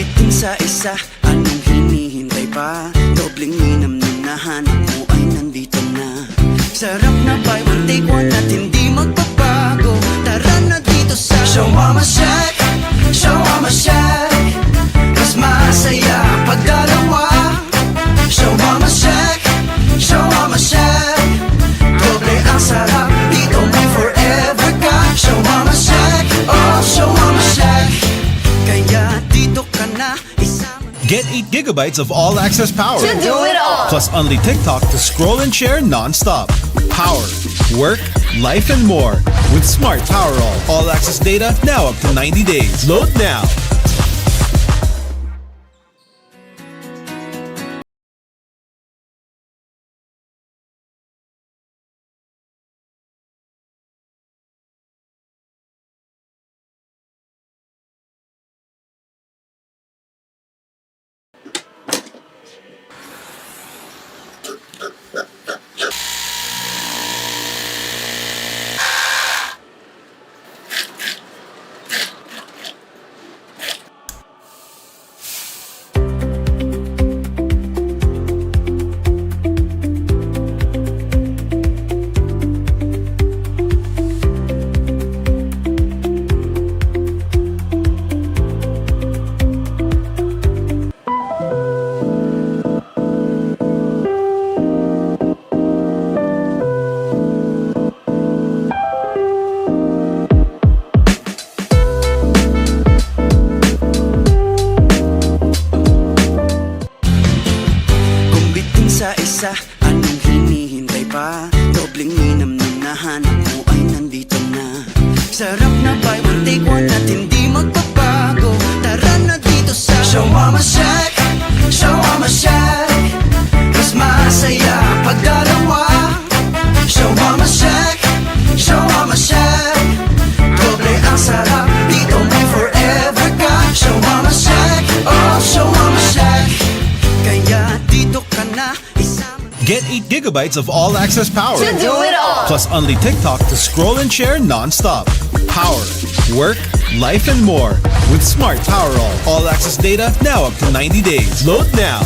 bitin sa isa, anong hinihintay pa? Dobleng minam na nahanap mo ay nandito na. Sarap na buy one take one at hindi magbabago. Tara na dito sa Shawarma Shack, Shawarma Shack. Mas masaya pag dalawa. Shawarma Shack, Shawarma Shack. Doble ang sarap, dito may forever ka. Shawarma Shack, oh Shawarma Shack. Kaya dito ka na isama. Get 8 gigabytes of all-access power. To do it all. Plus only TikTok to scroll and share non-stop. Power, work, life, and more. With Smart Power all-access data now up to 90 days. Load now. Sa isa, anong hinihintay pa? Dobleng minam na nahanap mo ay nandito na. Sarap na buy one take one at hindi magbabago. Tara na dito sa Shawarma Shack, Shawarma Shack. Mas masaya pag dalawa. Shawarma Shack, Shawarma Shack. Doble ang sarap, dito may forever ka. Shawarma Shack, oh Shawarma Shack. Kaya dito ka na. Get 8 gigabytes of all-access power. To do it all. Plus only TikTok to scroll and share non-stop. Power, work, life, and more. With Smart Power all-access data now up to 90 days. Load now.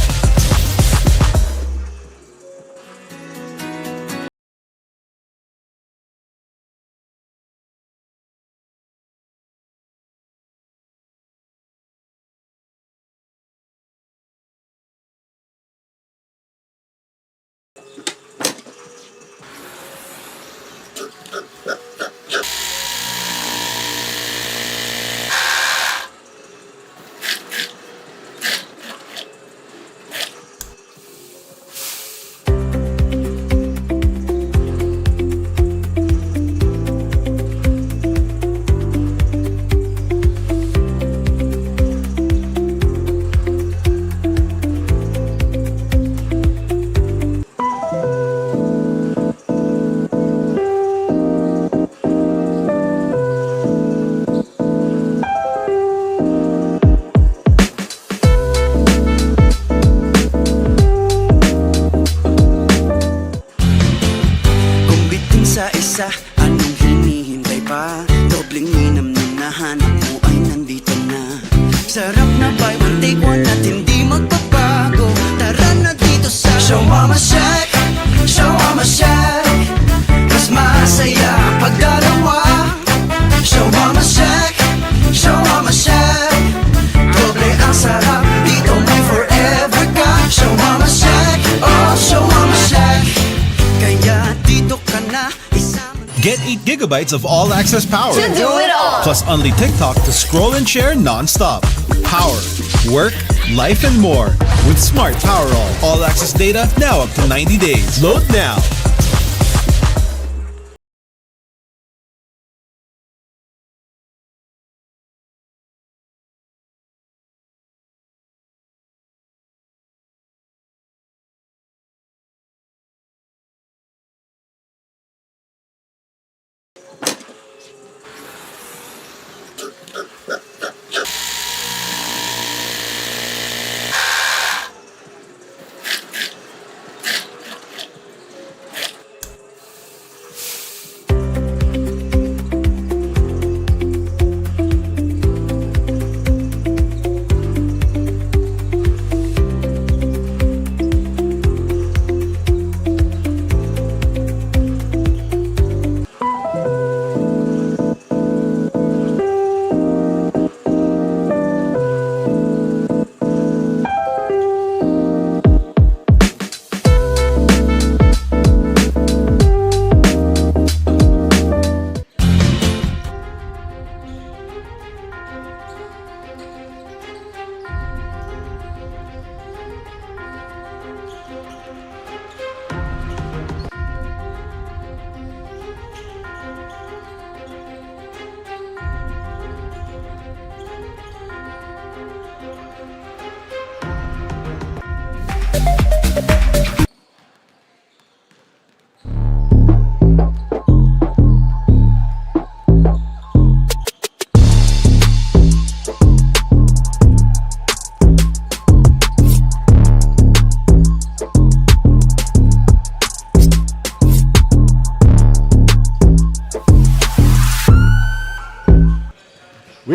Sa isa, anong hinihintay pa? Dobleng minam na nahanap mo ay nandito na. Sarap na buy one take one at hindi magbabago. Tara na dito sa Shawarma Shack, Shawarma Shack. Mas masaya pag dalawa. Shawarma Shack, Shawarma Shack. Doble ang sarap, dito may forever ka. Shawarma Shack, oh Shawarma Shack. Kaya dito ka na. Get 8 gigabytes of all-access power. To do it all. Plus only TikTok to scroll and share non-stop. Power, work, life, and more. With Smart Power all-access data now up to 90 days. Load now.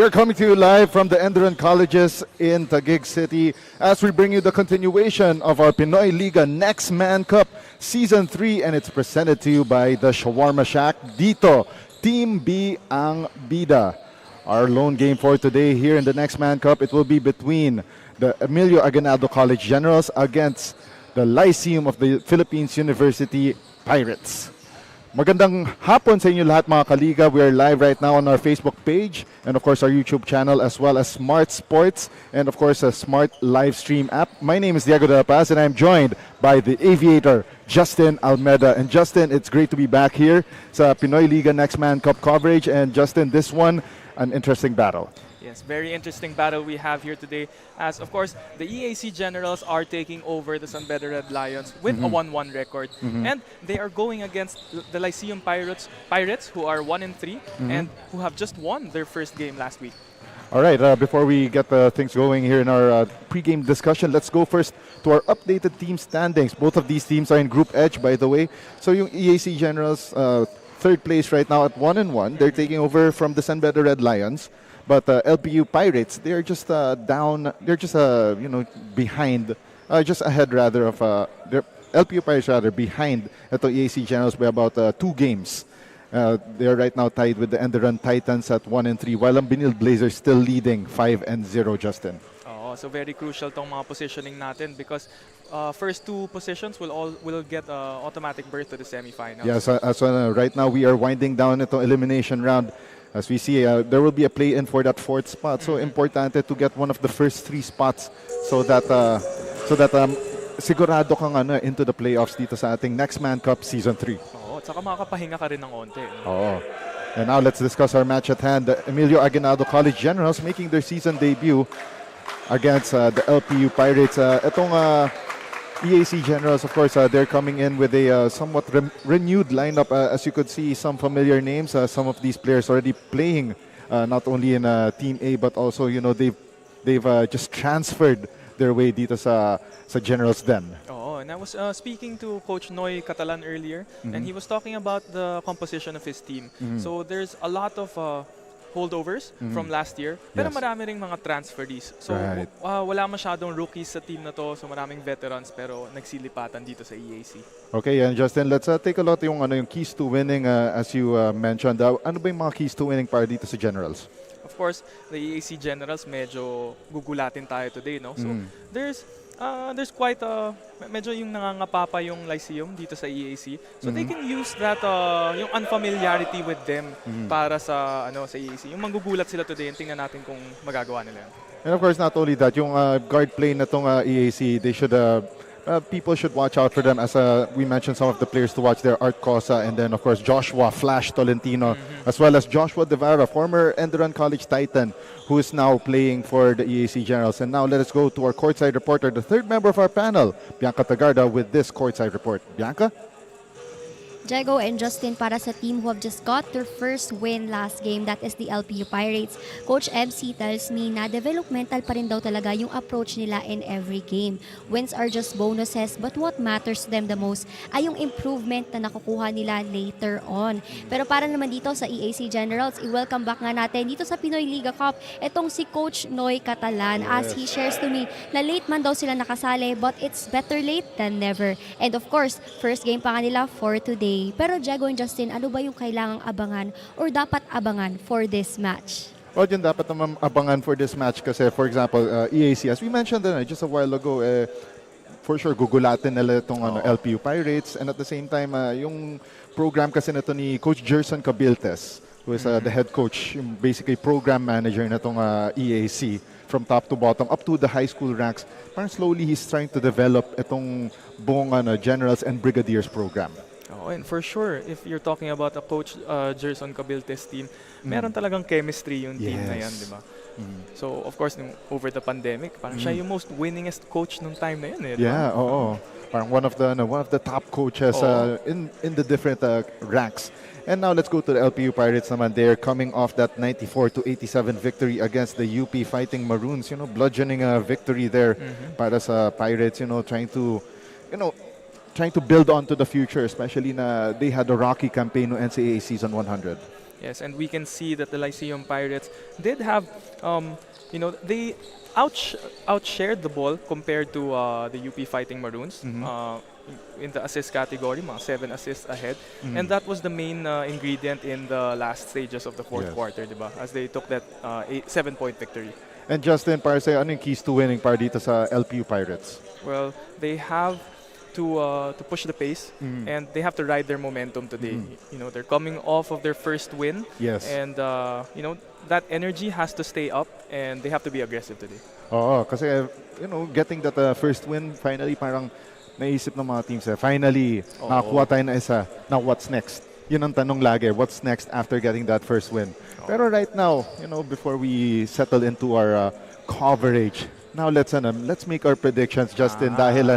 We are coming to you live from the ENDERUN colleges in Taguig City as we bring you the continuation of our Pinoyliga Next Man Cup Season 3, and it's presented to you by the Shawarma Shack. Dito, Team B ang bida. Our lone game for today here in the Next Man Cup, it will be between the Emilio Aguinaldo College Generals against the Lyceum of the Philippines University Pirates. Magandang hapon sa inyo lahat mga kaliga. We are live right now on our Facebook page and of course our YouTube channel as well as Smart Sports and of course a Smart live stream app. My name is Diego De La Paz and I'm joined by the aviator Justin Almeda. And Justin, it's great to be back here sa Pinoyliga Next Man Cup coverage. And Justin, this one, an interesting battle. Yes, very interesting battle we have here today as, of course, the EAC Generals are taking over the San Pedro Red Lions with a 1-1 record. And they are going against the Lyceum Pirates who are 1-3 and who have just won their first game last week. All right, before we get things going here in our pregame discussion, let's go first to our updated team standings. Both of these teams are in Group H, by the way. So yung EAC Generals, third place right now at 1-1. They're taking over from the San Pedro Red Lions. But LPU Pirates, they're just down. They're just behind, just ahead rather of LPU Pirates rather behind ito EAC Generals by about 2 games. They're right now tied with the ENDERUN Titans at 1-3, while ang Binil Blazers still leading 5-0. Justin. Oh, so very crucial tong mga positioning natin because first 2 positions will get automatic berth to the semifinals. Yes, so right now we are winding down itong elimination round. As we see, there will be a play-in for that 4th spot. So importante to get one of the first 3 spots so that sigurado kang into the playoffs dito sa ating Next Man Cup Season 3. Oo, at saka makakapahinga ka rin ng onte. Oo. And now let's discuss our match at hand. The Emilio Aguinaldo College Generals making their season debut against the LPU Pirates. Itong EAC Generals, of course, they're coming in with a somewhat renewed lineup. As you could see, some familiar names. Some of these players already playing not only in Team A, but also, they've just transferred their way dito sa Generals Den. Oh, and I was speaking to Coach Noy Catalan earlier, and he was talking about the composition of his team. So there's a lot of holdovers from last year, pero marami ring mga transferees. So wala masyadong rookies sa team na to, so maraming veterans pero nagsilipatan dito sa EAC. Okay, and Justin, let's take a look yung keys to winning as you mentioned. Ano ba yung mga keys to winning para dito sa Generals? Of course, the EAC Generals medyo gugulatin tayo today, no? So there's quite medyo yung nangangapapa yung Lyceum dito sa EAC. So they can use that yung unfamiliarity with them para sa sa EAC. Yung manggugulat sila today, tingnan natin kung magagawa nila. And of course, not only that, yung guard play na tong EAC, they should people should watch out for them. As we mentioned, some of the players to watch there, Art Cosa, and then of course Joshua Flash Tolentino, as well as Joshua Devara, former ENDERUN College Titan, who is now playing for the EAC Generals. And now let us go to our courtside reporter, the third member of our panel, Bianca Tagarda, with this courtside report. Bianca? Diego and Justin, para sa team who have just got their first win last game, that is the LPU Pirates. Coach MC tells me na developmental pa rin daw talaga yung approach nila in every game. Wins are just bonuses, but what matters to them the most ay yung improvement na nakukuha nila later on. Pero para naman dito sa EAC Generals, i-welcome back nga natin dito sa Pinoyliga Cup itong si Coach Noy Catalan, as he shares to me na late man daw sila nakasali, but it's better late than never. And of course, first game pa nga nila for today. Pero Diego and Justin, ano ba yung kailangang abangan or dapat abangan for this match? Well, yun dapat naman abangan for this match kasi, for example, EAC, as we mentioned just a while ago, for sure, gugulatin nila itong LPU Pirates. And at the same time, yung program kasi nito ni Coach Gerson Cabiltes, who is the head coach, yung basically program manager na itong EAC, from top to bottom, up to the high school ranks. Parang slowly, he's trying to develop itong buong Generals and Brigadiers program. Oh, and for sure, if you're talking about a Coach Gerson Cabiltes team, meron talagang chemistry yung team na yan, di ba? So, of course, over the pandemic, parang siya yung most winningest coach nung time na yun. Yeah, oo. Parang one of the top coaches in the different ranks. And now let's go to the LPU Pirates naman. They're coming off that 94-87 victory against the UP Fighting Maroons. Bludgeoning victory there para sa Pirates, trying to build on to the future, especially na they had a rocky campaign no NCAA Season 100. Yes, and we can see that the Lyceum Pirates did have, they outshared the ball compared to the UP Fighting Maroons. In the assist category, mga 7 assists ahead. And that was the main ingredient in the last stages of the fourth Yes. quarter, diba? As they took that 7-point victory. And Justin, para sa'yo, ano yung keys to winning para dito sa LPU Pirates? Well, they have to push the pace and they have to ride their momentum today. They're coming off of their first win. Yes. And that energy has to stay up and they have to be aggressive today. Oo, kasi, getting that first win, finally, parang naisip ng mga teams, finally, nakakuha tayo na isa. Now, what's next? Yun ang tanong lagi, what's next after getting that first win? Pero right now, before we settle into our coverage, now let's make our predictions, Justin, dahil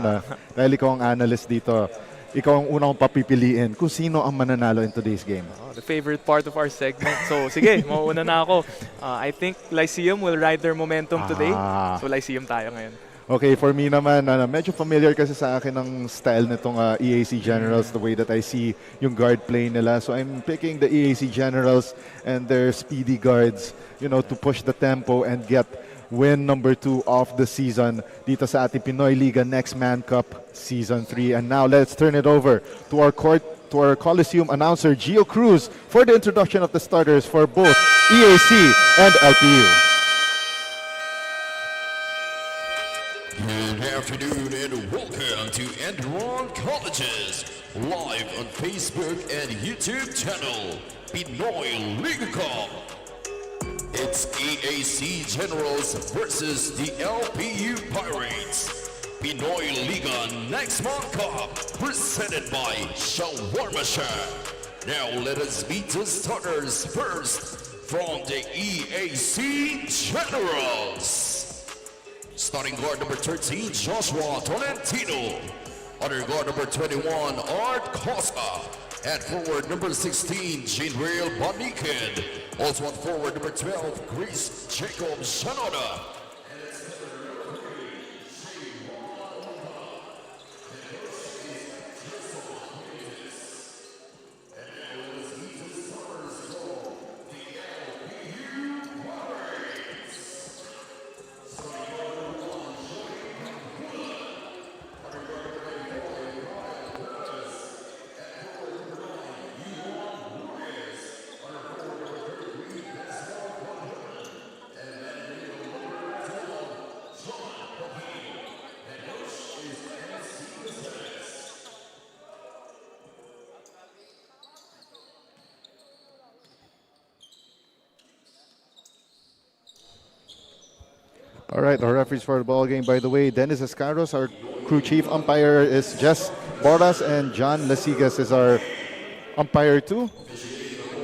ikaw ang analyst dito. Ikaw ang unang papipiliin kung sino ang mananalo in today's game. The favorite part of our segment. So, sige, mauuna na ako. I think Lyceum will ride their momentum today. So, Lyceum tayo ngayon. Okay, for me naman, medyo familiar kasi sa akin ang style nitong EAC Generals, the way that I see yung guard play nila. So I'm picking the EAC Generals and their speedy guards, to push the tempo and get win number 2 of the season dito sa ating Pinoyliga Next Man Cup Season 3. And now let's turn it over to our Coliseum announcer, Gio Cruz, for the introduction of the starters for both EAC and LPU. Good afternoon and welcome to ENDERUN Colleges, live on Facebook and YouTube channel, Pinoyliga Cup. It's EAC Generals versus the LPU Pirates. Pinoyliga Next Month Cup, presented by Shawarma Shack. Now let us meet the starters first from the EAC Generals. Starting guard number 13, Joshua Tolentino. Other guard number 21, Art Costa. At forward number 16, Jinrael Boniken. Also at forward number 12, Grace Jacob Shanoda. All right, our referees for the ball game, by the way, Dennis Escaros, our crew chief umpire is Jess Boras, and John Lasigas is our umpire too.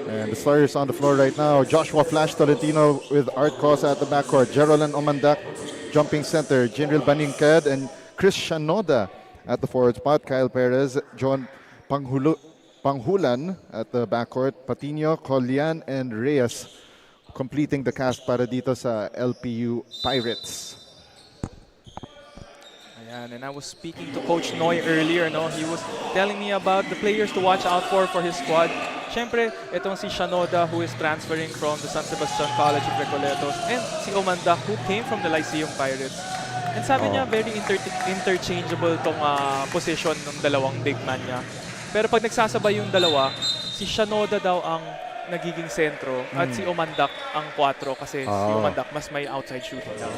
And the starters on the floor right now, Joshua Flash Tolentino with Art Cosa at the backcourt, Geraldine Omandak jumping center, Jinril Baninked and Chris Shanoda at the forward spot, Kyle Perez, John Panghulan at the backcourt, Patino, Colian, and Reyes completing the cast para dito sa LPU Pirates. Ayan, and I was speaking to Coach Noy earlier, he was telling me about the players to watch out for his squad. Siyempre, itong si Shanoda who is transferring from the San Sebastian College of Recoletos and si Omanda who came from the Lyceum Pirates. And sabi niya, very interchangeable tong position ng dalawang big man niya. Pero pag nagsasabay yung dalawa, si Shanoda daw ang nagiging sentro at si Omandak ang 4 kasi si Omandak mas may outside shooting daw.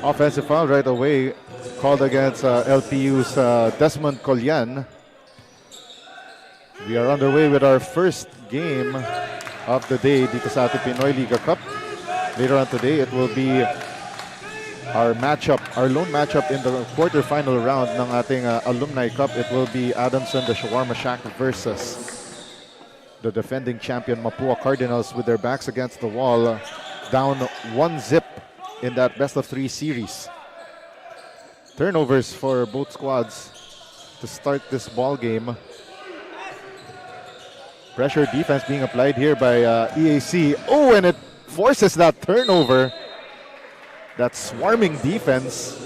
Offensive foul right away called against LPU's Desmond Colian. We are underway with our first game of the day dito sa ating Pinoyliga Cup. Later on today, it will be our lone matchup in the quarterfinal round ng ating Alumni Cup. It will be Adamson, the Shawarma Shack versus the defending champion Mapua Cardinals with their backs against the wall, down 1-0 in that best-of-3 series. Turnovers for both squads to start this ball game. Pressure defense being applied here by EAC. Oh, and it forces that turnover. That swarming defense.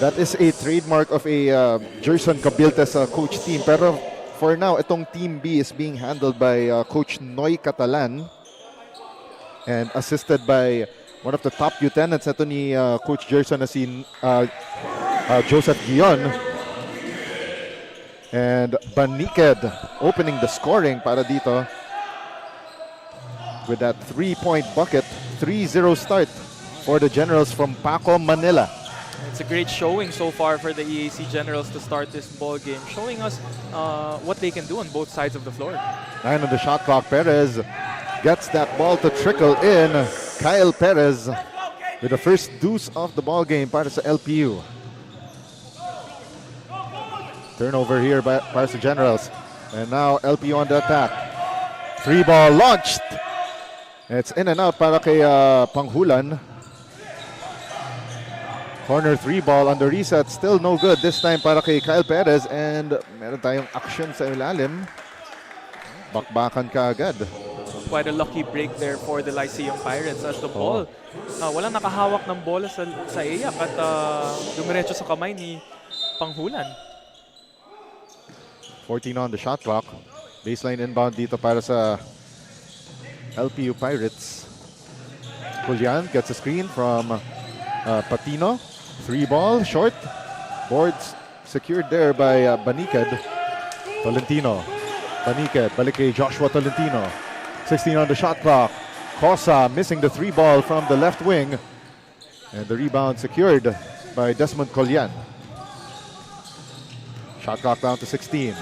That is a trademark of a Jerson Cabiltes coach team. Pero for now, itong Team B is being handled by Coach Noy Catalan and assisted by one of the top lieutenants ito ni Coach Gerson na si Joseph Guion. And Baniked opening the scoring para dito with that 3-point bucket. 3-0 start for the Generals from Paco, Manila. It's a great showing so far for the EAC Generals to start this ball game, showing us what they can do on both sides of the floor. 9 on the shot clock. Perez gets that ball to trickle in. Kyle Perez with the first deuce of the ball game para sa LPU. Turnover here para sa Generals. And now LPU on the attack. 3 ball launched. It's in and out para kay Panghulan. Corner 3 ball on the reset. Still no good. This time para kay Kyle Perez. And meron tayong action sa ilalim. Bakbakan ka agad. Quite a lucky break there for the Lyceum Pirates as the ball, walang nakahawak ng bola sa iyak at dumiretso sa kamay ni Panghulan. 14 on the shot clock. Baseline inbound dito para sa LPU Pirates. Julian gets a screen from Patino. 3 ball, short. Boards secured there by Baniked. Tolentino. Baniked, balik kay Joshua Tolentino. 16 on the shot clock. Cosa missing the 3 ball from the left wing. And the rebound secured by Desmond Collian. Shot clock down to 16.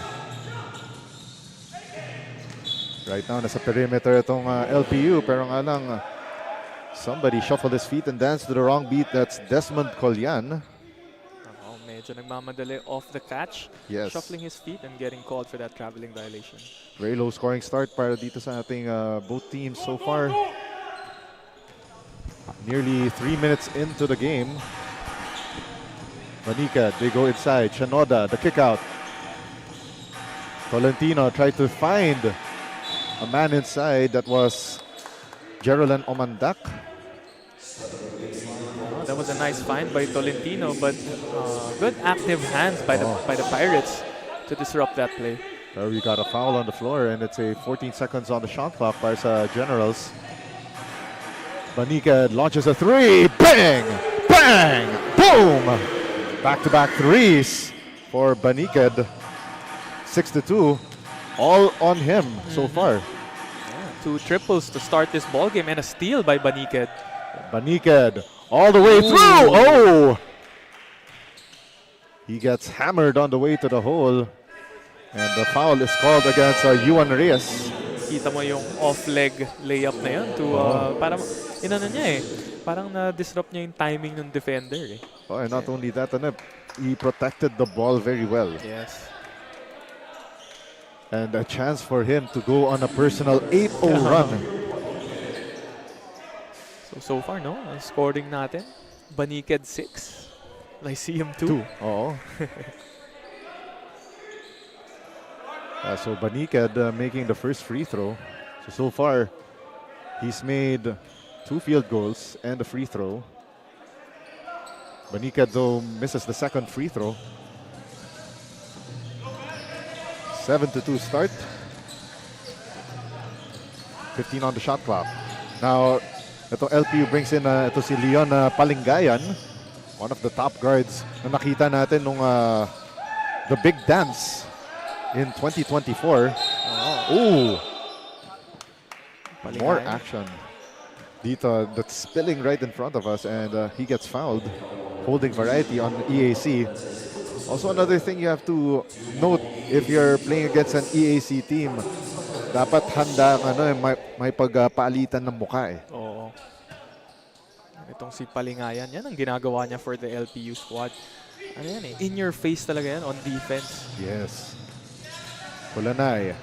Right now, nasa perimeter itong LPU. Pero nga lang, somebody shuffled his feet and danced to the wrong beat. That's Desmond Collian. Medyo nagmamadali off the catch. Yes. Shuffling his feet and getting called for that traveling violation. Very low scoring start para dito sa ating both teams so far. Nearly 3 minutes into the game. Manika, they go inside. Shanoda, the kick out. Tolentino tried to find a man inside. That was Geraldine Omandak. That was a nice find by Tolentino, but good active hands by the Pirates to disrupt that play. There we got a foul on the floor, and it's a 14 seconds on the shot clock by sa Generals. Banika launches a 3. Bang! Bang! Boom! Back-to-back threes for Baniked. 6-2. All on him so far. Yeah, 2 triples to start this ball game and a steal by Baniked. Baniked all the way through. Oh! He gets hammered on the way to the hole. And the foul is called against Yuan Reyes. Kita mo yung off-leg layup na yun to, parang, inano niya eh, parang na-disrupt niya yung timing ng defender eh. Oh, and not only that, he protected the ball very well. Yes. And a chance for him to go on a personal 8-0 run. So far, no? Ang scoring natin, Baniked 6, Lyceum 2. Oo. So Baniked making the first free throw. So far, he's made 2 field goals and a free throw. Baniked, though, misses the second free throw. 7-2 start. 15 on the shot clock. Now, ito LPU brings in ito si Leon Palingayan, one of the top guards na nakita natin nung the big dance in 2024. Ooh! More action. Dito, that's spilling right in front of us, and he gets fouled. Holding variety on EAC. Also, another thing you have to note if you're playing against an EAC team, dapat handa may pagpalitan ng mukha eh. Oo. Itong si Palingayan, yan ang ginagawa niya for the LPU squad. Ano yan eh, in your face talaga yan on defense. Yes. Kulanay.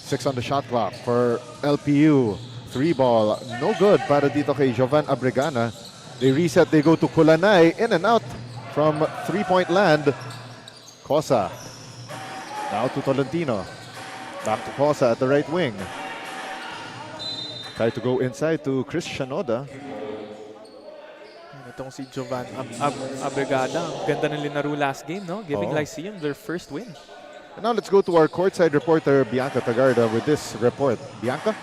6 on the shot clock for LPU. 3 ball, no good para dito kay Jovan Abregana. They reset, they go to Kulanay, in and out from 3-point land. Cosa. Now to Tolentino. Back to Cosa at the right wing. Try to go inside to Chris Shanoda. Itong si Jovan Abregada, ang ganda ng linaro last game, no? Giving Lyceum their first win. And now let's go to our courtside reporter, Bianca Tagarda, with this report. Bianca?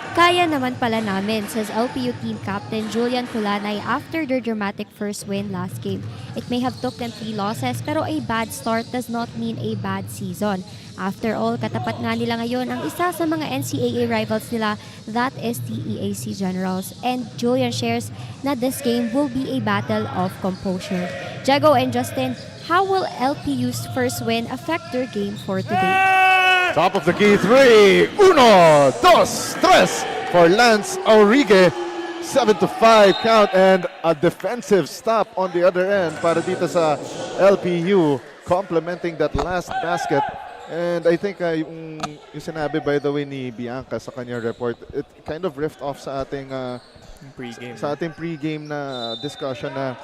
Kaya naman pala namin, says LPU team captain Julian Kulanay after their dramatic first win last game. It may have took them 3 losses pero a bad start does not mean a bad season. After all, katapat nga nila ngayon ang isa sa mga NCAA rivals nila, that is the EAC Generals. And Julian shares na this game will be a battle of composure. Jago and Justin, how will LPU's first win affect their game for today? Top of the key three. 1, 2, 3 for Lance Aurigue. 7-5 count and a defensive stop on the other end para dito sa LPU, complementing that last basket. And I think yung sinabi by the way ni Bianca sa kanyang report, it kind of riffed off sa ating pre-game na discussion na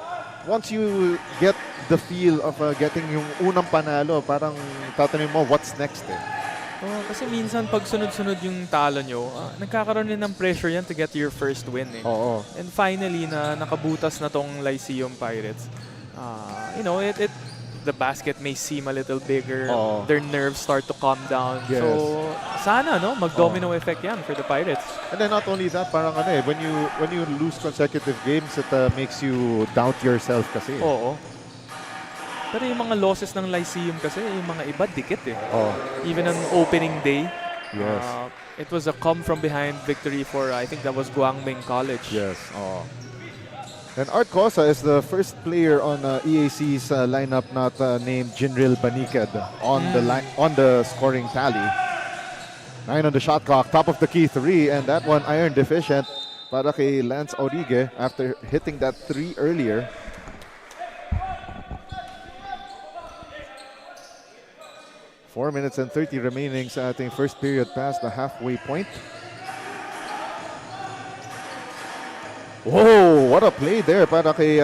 once you get the feel of getting yung unang panalo, parang tatanungin mo what's next eh. Oh, kasi minsan pag sunod-sunod yung talo nyo, nagkakaroon din ng pressure yan to get your first win eh. Oo. And finally, na nakabutas na tong Lyceum Pirates. The basket may seem a little bigger. Oo. Their nerves start to calm down. Yes. So, sana mag-domino effect yan for the Pirates. And then not only that, parang when you lose consecutive games, it makes you doubt yourself kasi. Oo. Pero yung mga losses ng Lyceum kasi, yung mga iba, dikit eh. Oh. Even on opening day, Yes. it was a come-from-behind victory for, I think that was Guangming College. Yes. Oh. And Art Cosa is the first player on EAC's lineup not named Jinril Baniked on the scoring tally. 9 on the shot clock, top of the key 3, and that one iron deficient para kay Lance Aurigue after hitting that 3 earlier. Four minutes and 30 remaining sa ating first period past the halfway point. Whoa, what a play there para kay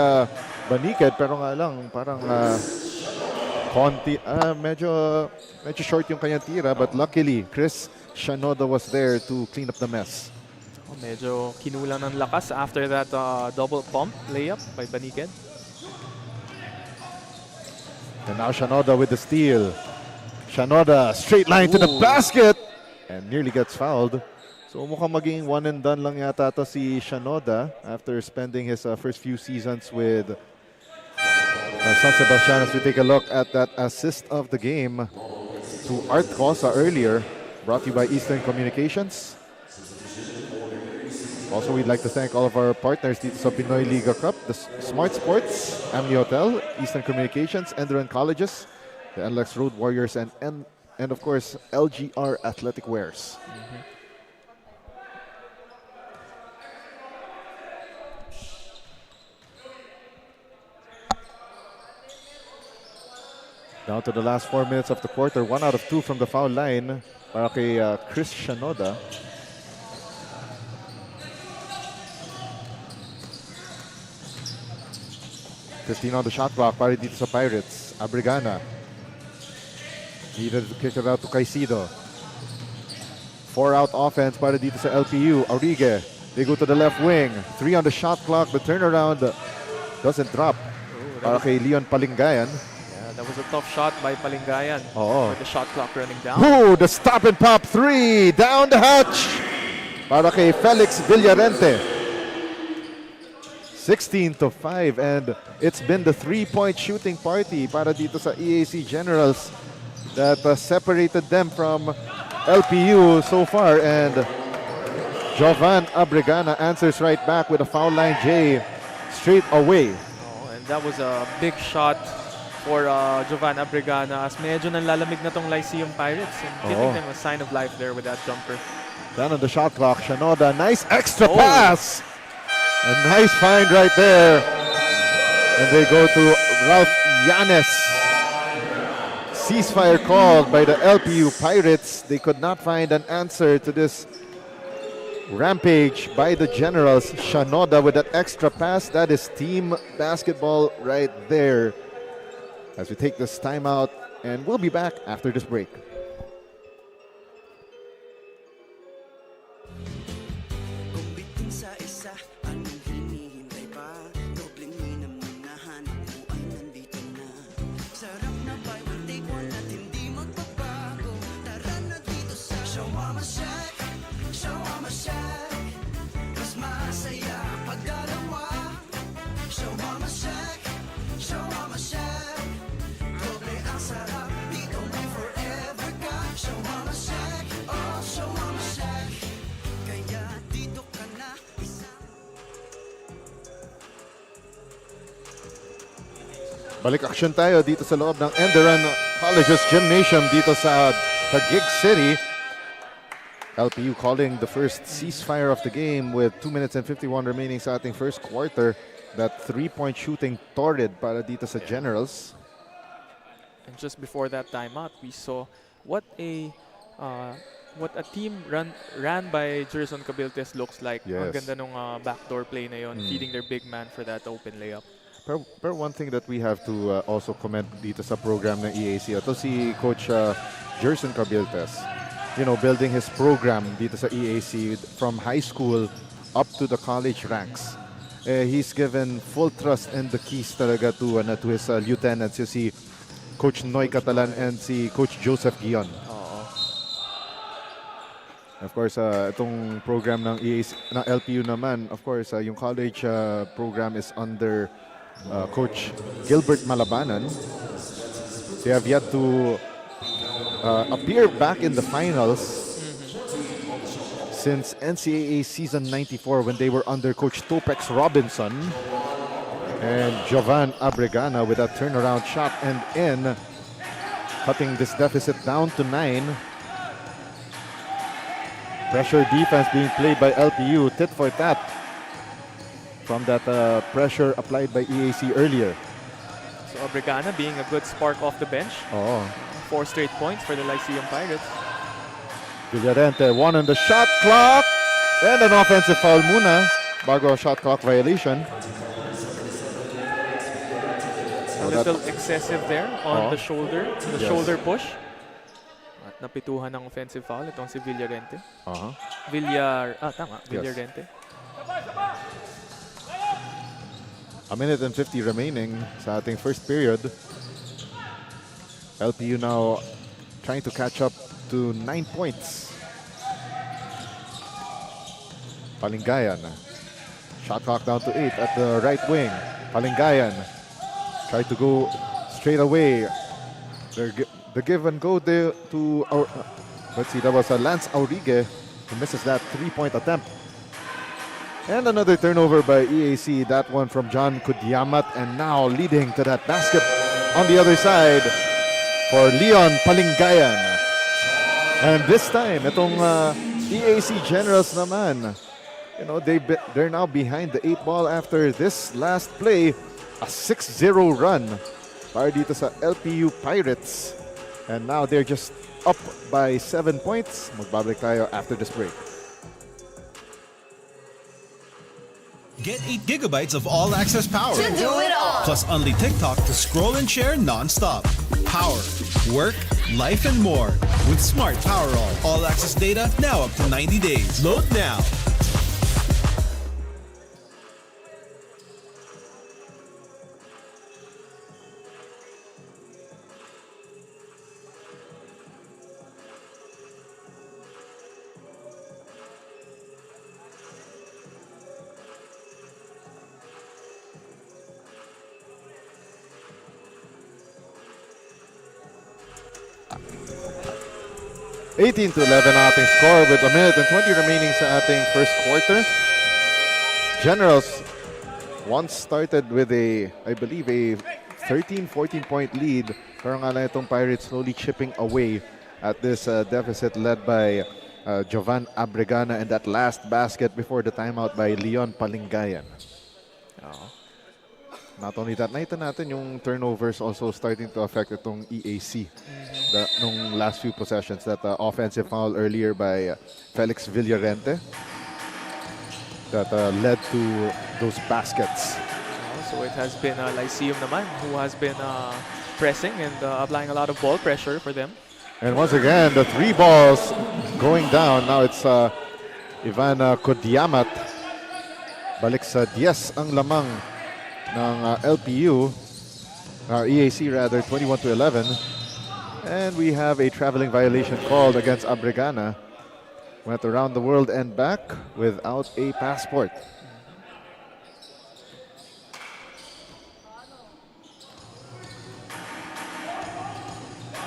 Baniked, pero nga lang parang medyo short yung kanyang tira, but luckily Chris Shanoda was there to clean up the mess. Medyo kinulang ng lakas after that double pump layup by Baniked. And now Shanoda with the steal. Shanoda straight line to the basket and nearly gets fouled. So mukhang maging one and done lang yata to si Shanoda after spending his first few seasons with San Sebastian. As we take a look at that assist of the game to Art Cosa earlier, brought to you by Eastern Communications. Also, we'd like to thank all of our partners dito sa Pinoyliga Cup, the Smart Sports, Amni Hotel, Eastern Communications, ENDERUN Colleges, the NLEX Road Warriors, and of course, LGR Athletic Wears. Down to the last 4 minutes of the quarter. 1 out of 2 from the foul line para kay Chris Shanoda. $15 on the shot clock para dito sa Pirates. Abrigana. Needed to kick it out to Caicedo. 4 out offense para dito sa LPU. Aurigue. They go to the left wing. 3 on the shot clock. The turnaround doesn't drop para kay Leon Palingayan. That was a tough shot by Palingayan. Oo. The shot clock running down. Ooh, the stop and pop 3 down the hatch para kay Felix Villarente. 16-5, and it's been the 3-point shooting party para dito sa EAC Generals that separated them from LPU so far, and Jovan Abrigana answers right back with a foul line J straight away. And that was a big shot for Jovan Abrigana as medyo nanlalamig na tong Lyceum Pirates and giving them a sign of life there with that jumper. Down on the shot clock, Shanoda, nice extra pass. A nice find right there. And they go to Ralph Yanes. Ceasefire called by the LPU Pirates. They could not find an answer to this rampage by the Generals. Shanoda with that extra pass. That is team basketball right there. As we take this timeout, and we'll be back after this break. Kung bitin sa isa, anong hinihintay pa? Dobleng minam na nahanap mo ay nandito na. Sarap na buy one take one at hindi magpapa. Balik action tayo dito sa loob ng ENDERUN College's Gymnasium dito sa Taguig City. LPU calling the first ceasefire of the game with 2 minutes and 51 remaining sa ating first quarter. That 3-point shooting torrid para dito sa Generals. And just before that timeout, we saw what a team ran by Jerson Cabiltes looks like. Yes. Ang ganda nung backdoor play na yon, feeding their big man for that open layup. Pero one thing that we have to also comment dito sa program ng EAC, ito si Coach Jerson Cabiltes, you know, building his program dito sa EAC from high school up to the college ranks. He's given full trust and the keys talaga to his lieutenants, si Coach Noy Catalan and si Coach Joseph Guion. Of course, itong program ng EAC, ng LPU naman, of course, yung college program is under Coach Gilbert Malabanan. They have yet to appear back in the finals since NCAA season 94 when they were under Coach Topex Robinson. And Jovan Abregana with a turnaround shot and in, cutting this deficit down to 9. Pressure defense being played by LPU, tit for tat from that pressure applied by EAC earlier. So Abregana being a good spark off the bench. 4 straight points for the Lyceum Pirates. Villarente, one on the shot clock, and an offensive foul muna bago shot clock violation. A little excessive there on the shoulder, shoulder push. At napituhan ng offensive foul itong si Villarente. Villarente. A minute and 50 remaining sa ating first period. LPU now trying to catch up to 9 points. Palingayan. Shot clock down to 8 at the right wing. Palingayan tried to go straight away. The give and go there to let's see, that was Lance Aurigue who misses that 3-point attempt. And another turnover by EAC, that one from John Kudyamat, and now leading to that basket on the other side for Leon Palingayan. And this time, itong EAC Generals naman, you know, they're now behind the 8 ball after this last play. A 6-0 run para dito sa LPU Pirates. And now they're just up by 7 points. Magbabalik tayo after this break. Get 8 gigabytes of all-access power. To do it all. Plus only TikTok to scroll and share non-stop. Power, work, life, and more. With Smart Power all-access data now up to 90 days. Load now. (18-11) ang ating score with a minute and 20 remaining sa ating first quarter. Generals once started with I believe a 13-14 point lead. Pero nga lang itong Pirates slowly chipping away at this deficit led by Jovan Abregana and that last basket before the timeout by Leon Palingayan. Not only that, nakita natin yung turnovers also starting to affect itong EAC. Nung last few possessions, that offensive foul earlier by Felix Villarente that led to those baskets. So it has been Lyceum naman who has been pressing and applying a lot of ball pressure for them. And once again, the 3 balls going down. Now it's Ivan Kodiamat. Balik sa 10 ang lamang ng LPU, EAC rather, 21-11. And we have a traveling violation called against Abregana. Went around the world and back without a passport.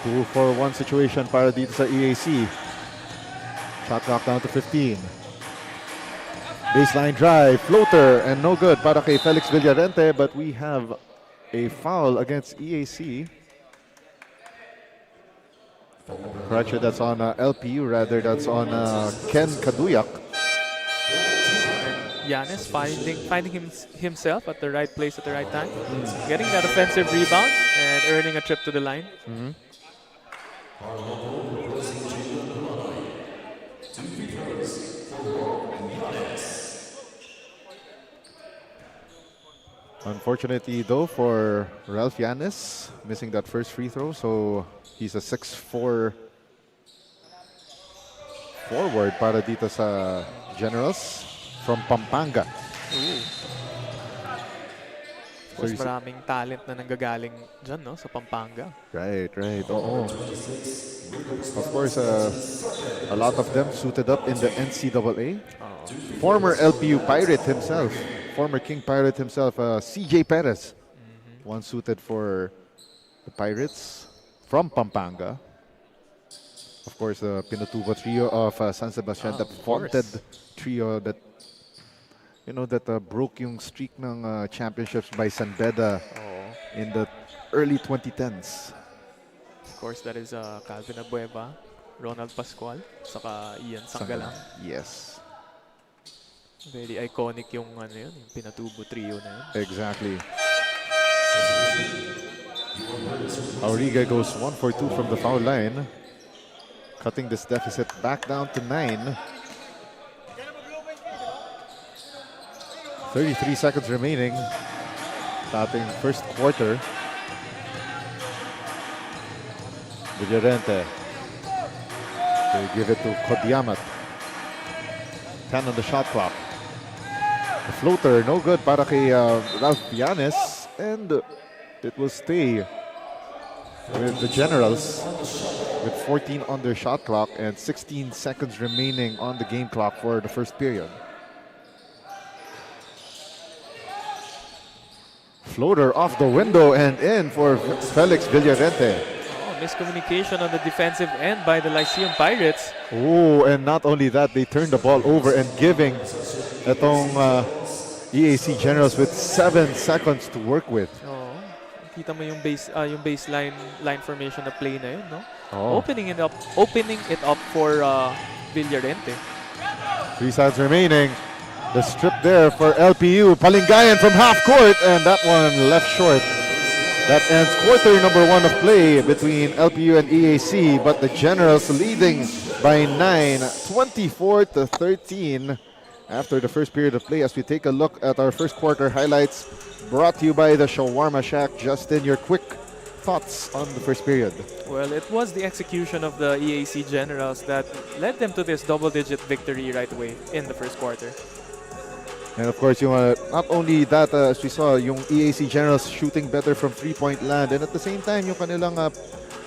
Two for one situation para dito sa EAC. Shot clock down to 15. Baseline drive, floater, and no good para kay Felix Villarente, but we have a foul against EAC. Correction, that's on LPU, rather, that's on Ken Kaduyak. Giannis finding himself at the right place at the right time, getting that offensive rebound and earning a trip to the line. Unfortunately, though, for Ralph Yanis, missing that first free throw, so he's a 6'4" forward para dito sa Generals from Pampanga. Of course, maraming talent na nanggagaling dyan, no, sa Pampanga. Right. Oo. Of course, a lot of them suited up in the NCAA. Former LPU Pirate himself, former King Pirate himself, CJ Perez, one suited for the Pirates from Pampanga. Of course, the Pinatubo trio of San Sebastian, that vaunted trio that broke yung streak ng championships by San Beda in the early 2010s. Of course, that is Calvin Abueva, Ronald Pascual, saka Ian Sangalang. Yes. Very iconic yung yung Pinatubo trio na yun. Exactly. Auriga goes 1 for 2 from the foul line, cutting this deficit back down to 9. 33 seconds remaining sa ating first quarter. Villarente. They give it to Kodiamat. 10 on the shot clock. The floater, no good para kay Ralph Pianes, and it will stay with the Generals with 14 on their shot clock and 16 seconds remaining on the game clock for the first period. Floater off the window and in for Felix Villarente. Miscommunication on the defensive end by the Lyceum Pirates. Oh, and not only that, they turned the ball over and giving itong EAC Generals with 7 seconds to work with. Kita mo yung baseline line formation na play na yun, no? Opening it up for Villarente. 3 seconds remaining. The strip there for LPU. Palingayan from half court, and that one left short. That ends quarter number 1 of play between LPU and EAC, but the Generals leading by 9, 24-13 after the first period of play. As we take a look at our first quarter highlights, brought to you by the Shawarma Shack. Justin, your quick thoughts on the first period? Well, it was the execution of the EAC Generals that led them to this double-digit victory right away in the first quarter. And of course, not only that, as we saw, yung EAC Generals shooting better from three-point land, and at the same time, yung kanilang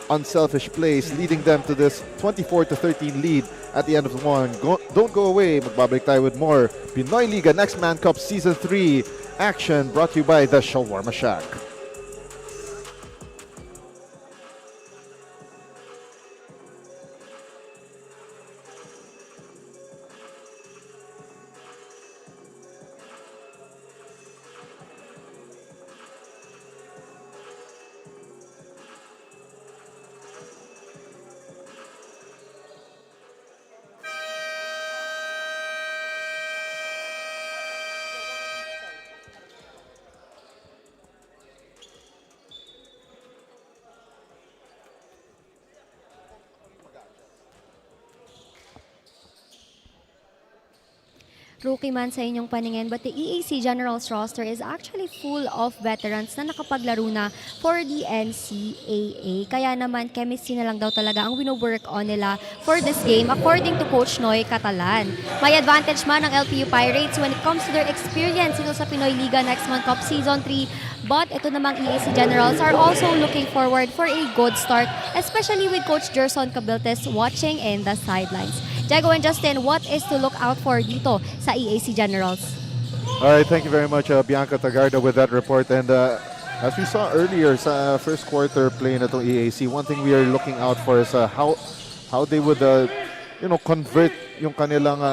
unselfish plays leading them to this 24-13 lead at the end of the one. Don't go away. Magbabalik tayo with more Pinoyliga Next Man Cup Season 3 action, brought to you by the Shawarma Shack. Rookie man sa inyong paningin, but the EAC Generals roster is actually full of veterans na nakapaglaro na for the NCAA. Kaya naman, chemistry na lang daw talaga ang wino-work on nila for this game, according to Coach Noy Catalan. May advantage man ang LPU Pirates when it comes to their experience dito sa Pinoyliga Next Man Cup Season 3. But ito namang EAC Generals are also looking forward for a good start, especially with Coach Gerson Cabiltes watching in the sidelines. Jago and Justin, what is to look out for dito sa EAC Generals? All right, thank you very much, Bianca Tagarda, with that report. And as we saw earlier sa first quarter play na itong EAC, one thing we are looking out for is how they would convert yung kanilang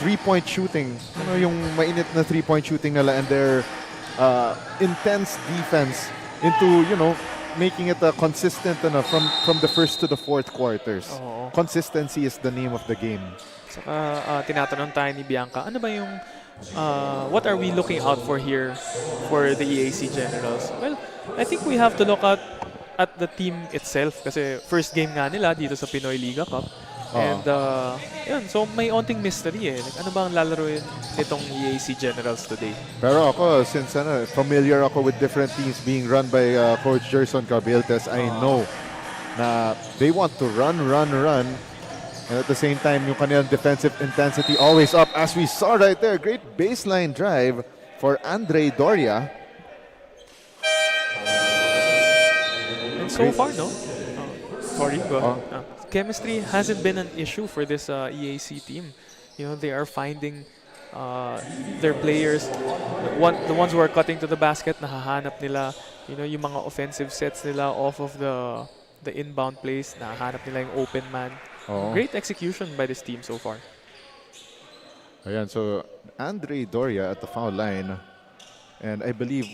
three-point shooting. Yung mainit na three-point shooting nila, and their intense defense into, making it consistent from the first to the fourth quarters. Oo. Consistency is the name of the game. Saka tinatanong tayo ni Bianca, ano ba yung what are we looking out for here for the EAC Generals? Well, I think we have to look at the team itself kasi first game nga nila dito sa Pinoyliga Cup. And yun, so may onting mystery eh. Like, ano ba ang lalaroin nitong EAC Generals today? Pero ako, since familiar ako with different teams being run by Coach Gerson Cabiltes, I know na they want to run. And at the same time, yung kanilang defensive intensity always up. As we saw right there, great baseline drive for Andre Doria. And so far, no? Sorry, go ahead. Chemistry hasn't been an issue for this EAC team. They are finding their players, the ones who are cutting to the basket, nahahanap nila, yung mga offensive sets nila off of the inbound plays, nahahanap nila yung open man. Great execution by this team so far. Ayan, so Andre Doria at the foul line. And I believe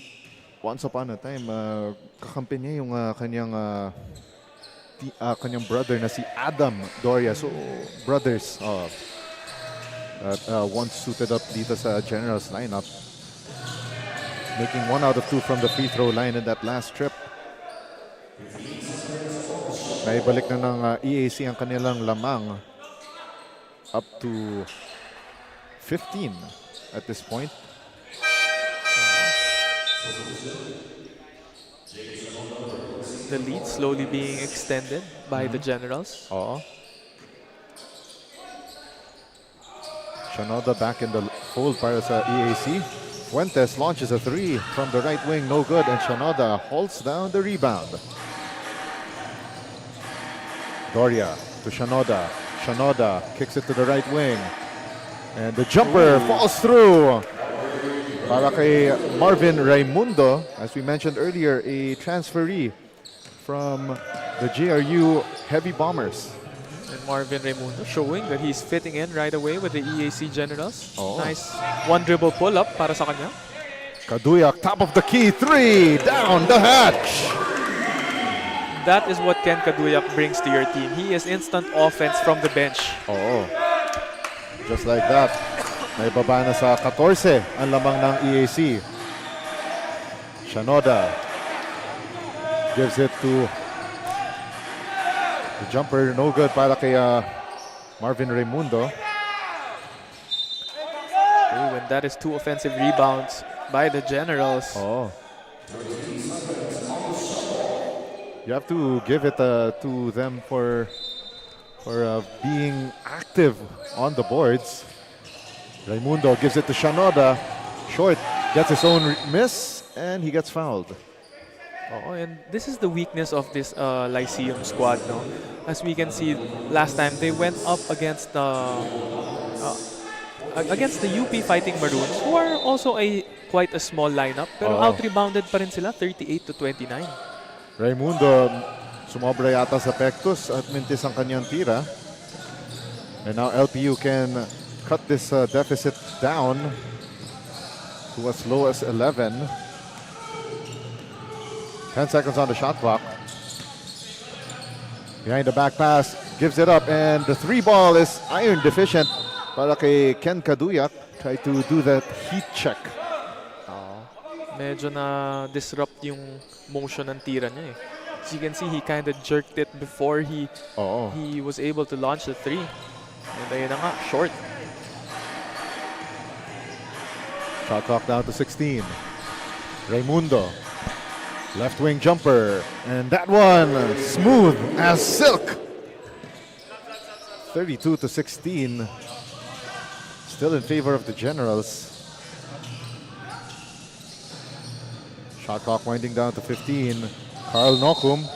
once upon a time, kakampi niya yung kanyang brother na si Adam Doria. So, brothers that once suited up dito sa Generals lineup. Making 1 out of 2 from the free throw line in that last trip. Naibalik na ng EAC ang kanilang lamang up to 15 at this point. The lead slowly being extended by the Generals. Shanoda back in the fold para sa EAC. Fuentes launches a 3 from the right wing, no good, and Shanoda holds down the rebound. Doria to Shanoda. Shanoda kicks it to the right wing. And the jumper falls through. Para kay Marvin Raimundo, as we mentioned earlier, a transferee from the JRU Heavy Bombers. And Marvin Raimundo showing that he's fitting in right away with the EAC Generals. Nice one dribble pull-up para sa kanya. Kaduyak, top of the key, 3, down the hatch. That is what Ken Kaduyak brings to your team. He is instant offense from the bench. Just like that. Naibaba na sa 14 ang lamang ng EAC. Shanoda gives it to the jumper, no good para kay Marvin Raimundo. And that is 2 offensive rebounds by the Generals. You have to give it to them for being active on the boards. Raimundo gives it to Shanoda. Short gets his own miss, and he gets fouled. And this is the weakness of this Lyceum squad, no? As we can see, last time they went up against the UP Fighting Maroons, who are also quite a small lineup, pero out-rebounded pa rin sila, 38-29. Raimundo sumobra yata sa pectus at mintis ang kanyang tira. And now LPU can cut this deficit down to as low as 11. 10 seconds on the shot clock. Behind the back pass, gives it up, and the 3 ball is iron deficient para kay Ken Kaduyak. Try to do that heat check. Medyo na disrupt yung motion ng tira niya eh. As you can see, he kind of jerked it before he was able to launch the 3. And ayun na nga, short. Shot clock down to 16. Raimundo. Left wing jumper. And that one, smooth as silk. 32-16. Still in favor of the Generals. Shot clock winding down to 15. Carl Nokum.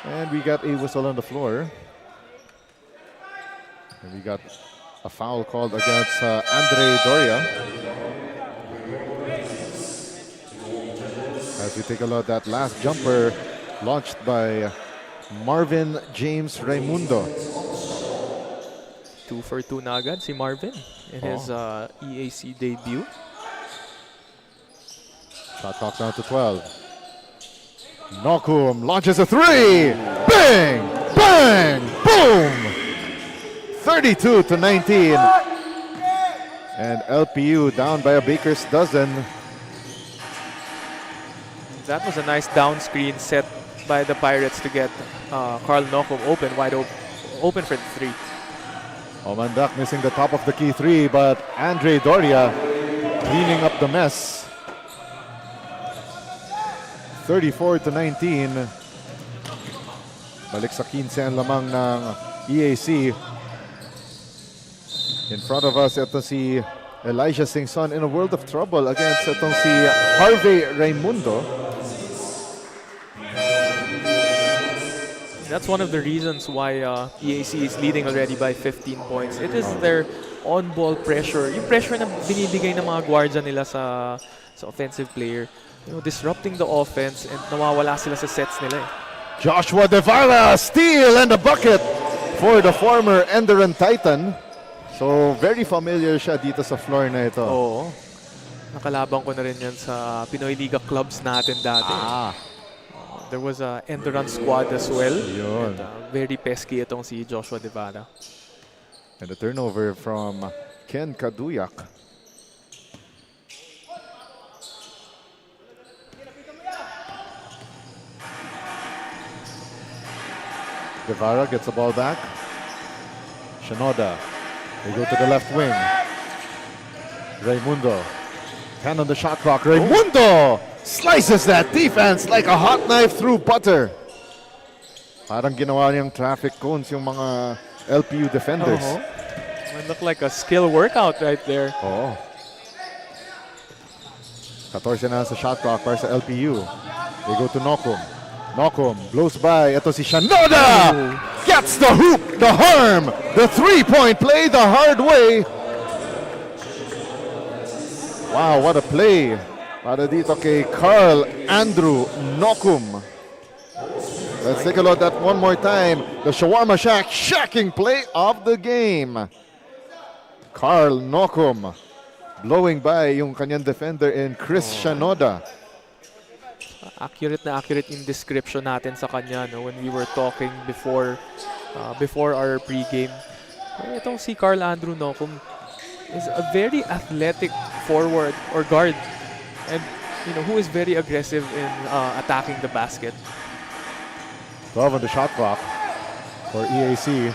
And we got a whistle on the floor. And we got a foul called against Andre Doria. As we take a look at that last jumper launched by Marvin James Raimundo. 2 for 2 na agad si Marvin in his EAC debut. Shot clock down to 12. Nokum launches a three. Bang! Bang! Boom! 32 to 19. And LPU down by a baker's dozen. That was a nice down screen set by the Pirates to get Carl Nokum wide open for the three. Omandak missing the top of the key three, but Andre Doria cleaning up the mess. 34 to 19. Balik sa 15 ang lamang ng EAC. In front of us, ito si Elijah Singson in a world of trouble against itong si Harvey Raimundo. That's one of the reasons why EAC is leading already by 15 points. It is their on-ball pressure. Yung pressure na binibigay ng mga guardia nila sa offensive player. Disrupting the offense and nawawala sila sa sets nila eh. Joshua Devara, steal and a bucket for the former Enderun Titan. So very familiar siya dito sa floor na ito. Oo. Nakalabang ko na rin yan sa Pinoyliga clubs natin dati. There was a Enderun squad as well. Yun. And, very pesky itong si Joshua Devara. And a turnover from Ken Kaduyak. Devara gets the ball back. Shinoda. They go to the left wing. Raimundo. 10 on the shot clock. Raimundo slices that defense like a hot knife through butter. Parang ginawa niyang traffic cones yung mga LPU defenders. It looked like a skill workout right there. Oo. 14 na sa shot clock para sa LPU. They go to Nokum. Nokum blows by. Ito si Shanoda! Gets the hoop, the harm, the three-point play the hard way. Wow, what a play. Para dito kay Carl Andrew Nokum. Let's take a look at that one more time. The Shawarma Shack shacking play of the game. Carl Nokum blowing by yung kanyang defender in Chris Shanoda. Accurate na accurate in description natin sa kanya when we were talking before our pregame. Itong si Carl Andrew Nokum is a very athletic forward or guard and who is very aggressive in attacking the basket. 12 on the shot clock for EAC.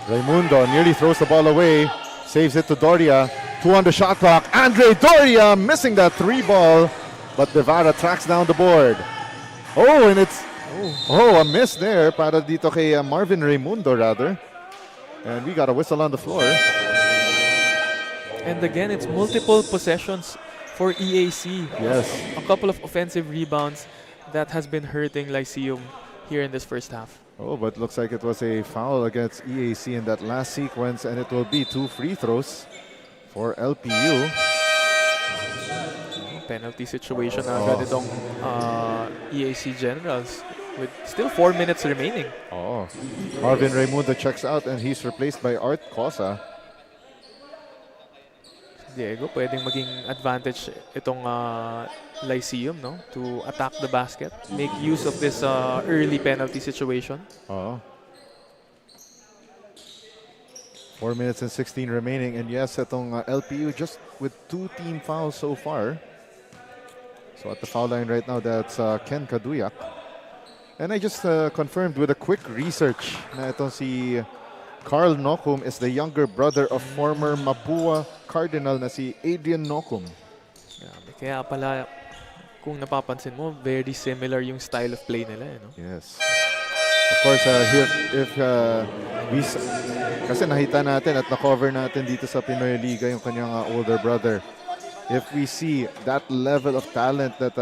Raimundo nearly throws the ball away, saves it to Doria. 2 on the shot clock. Andre Doria missing that three ball, but Devara tracks down the board. Oh, and it's a miss there para dito kay Marvin Raimundo rather. And we got a whistle on the floor. And again, it's multiple possessions for EAC. Yes. A couple of offensive rebounds that has been hurting Lyceum here in this first half. Oh, but looks like it was a foul against EAC in that last sequence, and it will be 2 free throws for LPU. Penalty situation agad itong EAC Generals with still 4 minutes remaining. Oh, Marvin Raimundo checks out and he's replaced by Art Cosa. Diego, pwedeng maging advantage itong Lyceum to attack the basket, make use of this early penalty situation. Oh. 4 minutes and 16 remaining, and yes, itong LPU just with 2 team fouls so far. So at the foul line right now, that's Ken Kaduyak. And I just confirmed with a quick research na itong si Carl Nokum is the younger brother of former Mapua Cardinal na si Adrian Nokum. Kaya pala, kung napapansin mo, very similar yung style of play nila. Yes. Of course, kasi nakita natin at na-cover natin dito sa Pinoyliga yung kanyang older brother. If we see that level of talent that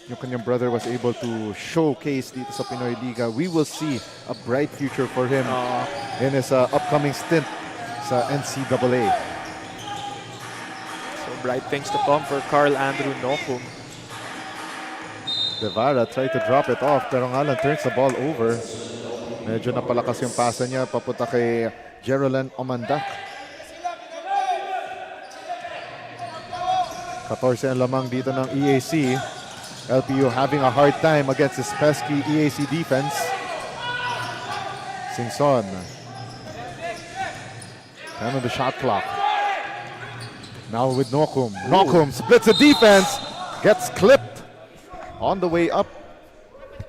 yung kanyang brother was able to showcase dito sa Pinoyliga, we will see a bright future for him in his upcoming stint sa NCAA. So bright things to come for Carl Andrew Nokum. Devara tried to drop it off pero nga lang turns the ball over. Medyo napalakas yung pasa niya papunta kay Jerolan Omandak. 14 ang lamang dito ng EAC. LPU having a hard time against this pesky EAC defense. Singson. Time on the shot clock. Now with Nokum. Nokum splits the defense. Gets clipped on the way up.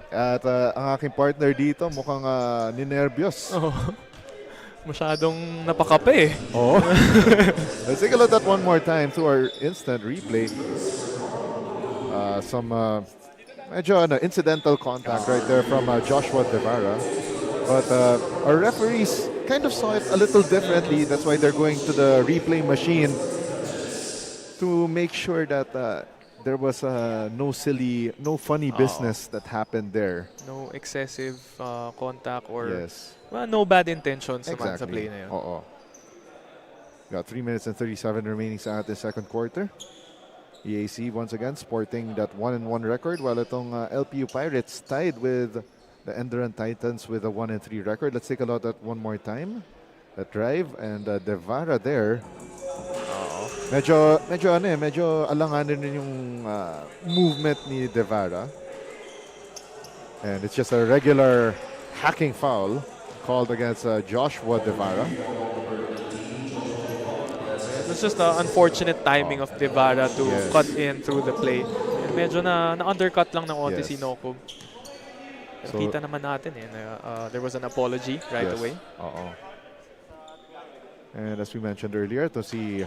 At ang aking partner dito mukhang ninervyos. Oh. Masyadong napakape eh. Oh. Let's take a look at that one more time to our instant replay. Some medyo incidental contact right there from Joshua Devara. But our referees kind of saw it a little differently. That's why they're going to the replay machine to make sure that there was no funny business that happened there. No excessive contact or Yes. no bad intentions naman sa Exactly. play na yun. Oo. Got 3 minutes and 37 remaining sa ating second quarter. EAC once again sporting that 1-1 record while itong LPU Pirates tied with the ENDERUN Titans with a 1-3 record. Let's take a look at that one more time. That drive and Devara there. Medyo alanganin rin yung movement ni Devara. And it's just a regular hacking foul called against Joshua Devara. It was just the unfortunate timing of Devara to Yes. cut in through the play. And medyo na-undercut lang ng onte Yes. si Nokum. So- Kita naman natin there was an apology right Yes. away. Oo. And as we mentioned earlier, to si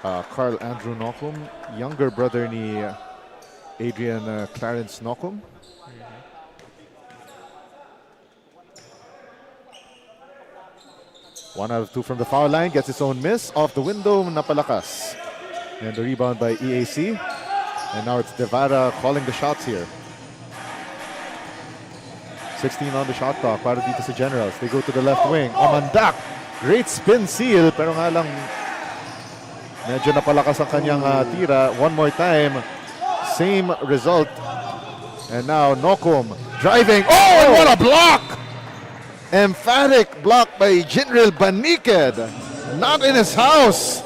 Carl Andrew Nokum, younger brother ni Adrian Clarence Nokum. One out of two from the foul line, gets his own miss off the window, napalakas. And the rebound by EAC. And now it's Devara calling the shots here. 16 on the shot clock para dito sa Generals. They go to the left wing. Amandak! Great spin seal, pero nga lang medyo napalakas ang kanyang tira. One more time. Same result. And now Nokum driving. Oh, and what a block! Emphatic block by General Baniked. Not in his house.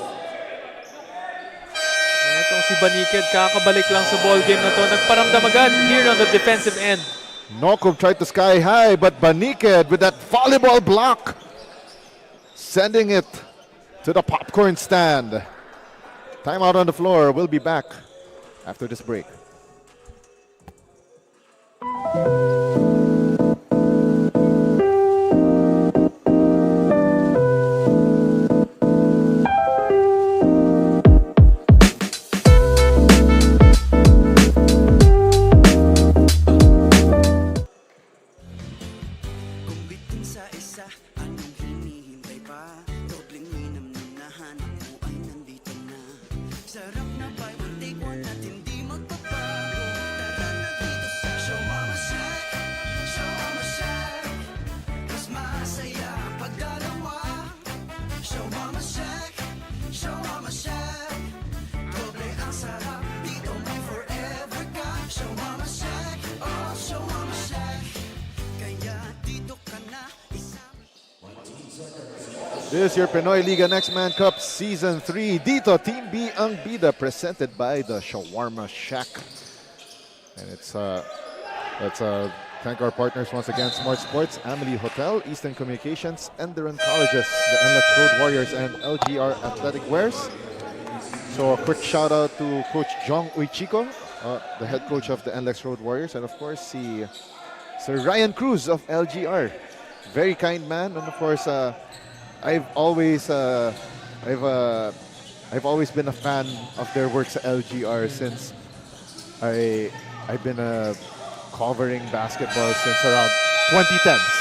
Itong si Baniked kakabalik lang sa ball game na to. Nagparamdam agad here on the defensive end. Nokum tried to sky high, but Baniked with that volleyball block, sending it to the popcorn stand. Timeout on the floor. We'll be back after this break. Kung bitin sa isa, anong hinihintay pa? Dobleng minam na nahanap mo ay nandito na. Sarap na buy one take one at hindi magbabago. Tara na dito sa Show Mama Shack. Show Mama Shack. Mas masaya pag dalawa. Show Mama Shack. Show Mama Shack. Doble ang sarap, dito may forever ka. Show Mama Shack. Oh, Show Mama Shack. Kaya dito ka na isama. This is your Pinoyliga Next Man Cup Season 3. Dito, Team B ang bida, presented by the Shawarma Shack. And let's thank our partners once again, Smart Sports, Amelie Hotel, Eastern Communications, ENDERUN Colleges, the NLEX Road Warriors, and LGR Athletic Wears. So a quick shout out to Coach Jong Uichiko, the head coach of the NLEX Road Warriors, and of course si Sir Ryan Cruz of LGR. Very kind man, and of course I've always been a fan of their work sa LGR since I've been covering basketball since around 2010s.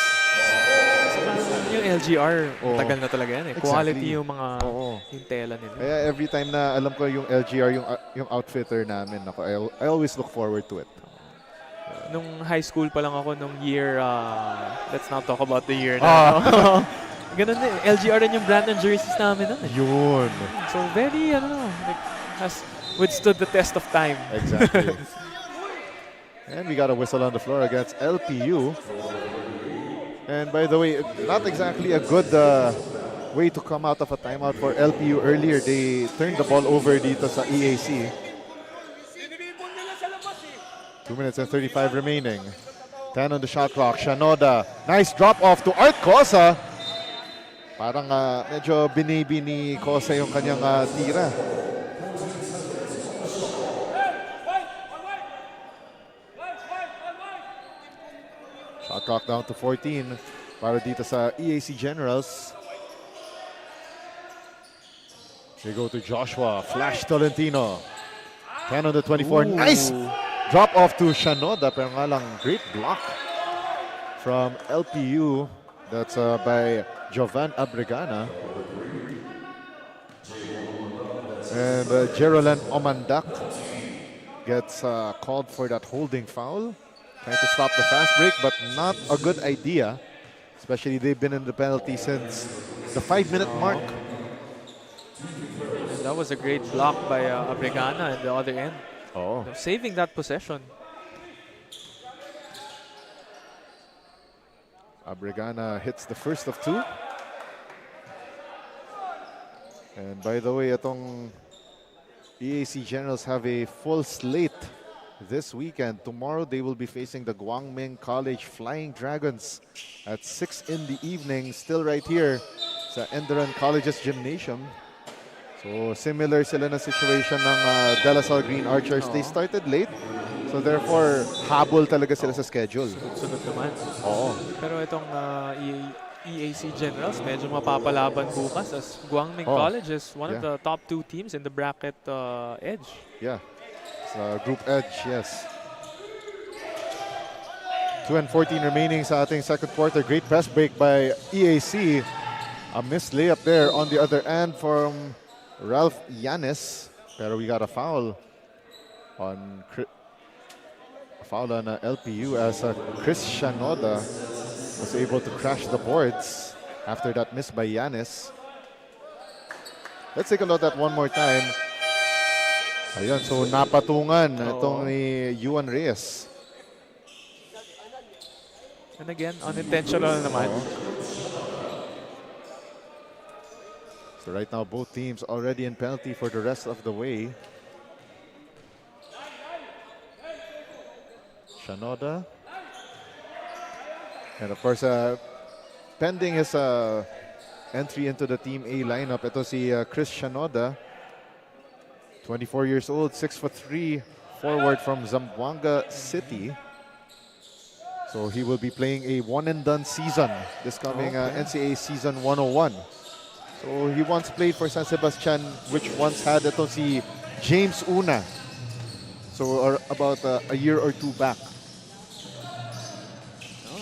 Yung LGR, Oo. tagal na talaga yan eh. Exactly. Quality yung mga Oo. yung tela nila. Kaya every time na alam ko yung LGR, yung outfitter namin, ako, I always look forward to it. Nung high school pa lang ako, nung year, let's not talk about the year na. Ganun din, LGR rin yung brand ng jerseys namin nun eh. Yun. So very, like, has withstood the test of time. Exactly. And we got a whistle on the floor against LPU. And by the way, not exactly a good way to come out of a timeout for LPU earlier. They turned the ball over dito sa EAC. 2 minutes and 35 remaining. 10 on the shot clock. Shanoda. Nice drop off to Art Cosa. Parang medyo binibi ni Cosa yung kanyang tira. Shot clock down to 14 para dito sa EAC Generals. They go to Joshua. Flash Tolentino. 10 on the 24. Ooh. Nice drop off to Shanoda. Pero nga lang, great block from LPU. That's by Jovan Abregana. And Jerolan Omandak gets called for that holding foul. Trying to stop the fast break, but not a good idea. Especially they've been in the penalty since the 5-minute mark. And that was a great block by Abregana at the other end. Oh. Saving that possession. Abregana hits the first of 2. And by the way, itong EAC Generals have a full slate this weekend. Tomorrow they will be facing the Guangming College Flying Dragons at 6 in the evening. Still right here sa ENDERUN College's Gymnasium. So similar sila na situation ng De La Salle Green Archers. They started late. So therefore, habol talaga sila sa schedule. Sunod naman. Oo. Pero itong EAC Generals, medyo mapapalaban bukas as Guangming College is one of the top 2 teams in the bracket edge. Yeah. It's group edge, yes. 2 and 14 remaining sa ating second quarter. Great press break by EAC. A missed layup there on the other end from Ralph Yanis. Pero we got a foul on LPU as Chris Shanoda was able to crash the boards after that miss by Yanis. Let's take a look at that one more time. Ayun, so napatungan itong ni Yuan Reyes. And again, unintentional naman. So right now, both teams already in penalty for the rest of the way. Shanoda. And of course, pending his entry into the Team A lineup, ito si Chris Shanoda. 24 years old, 6'3", forward from Zamboanga City. So he will be playing a one-and-done season this coming NCAA Season 101. So he once played for San Sebastian, which once had ito si James Una. So about a year or 2 back.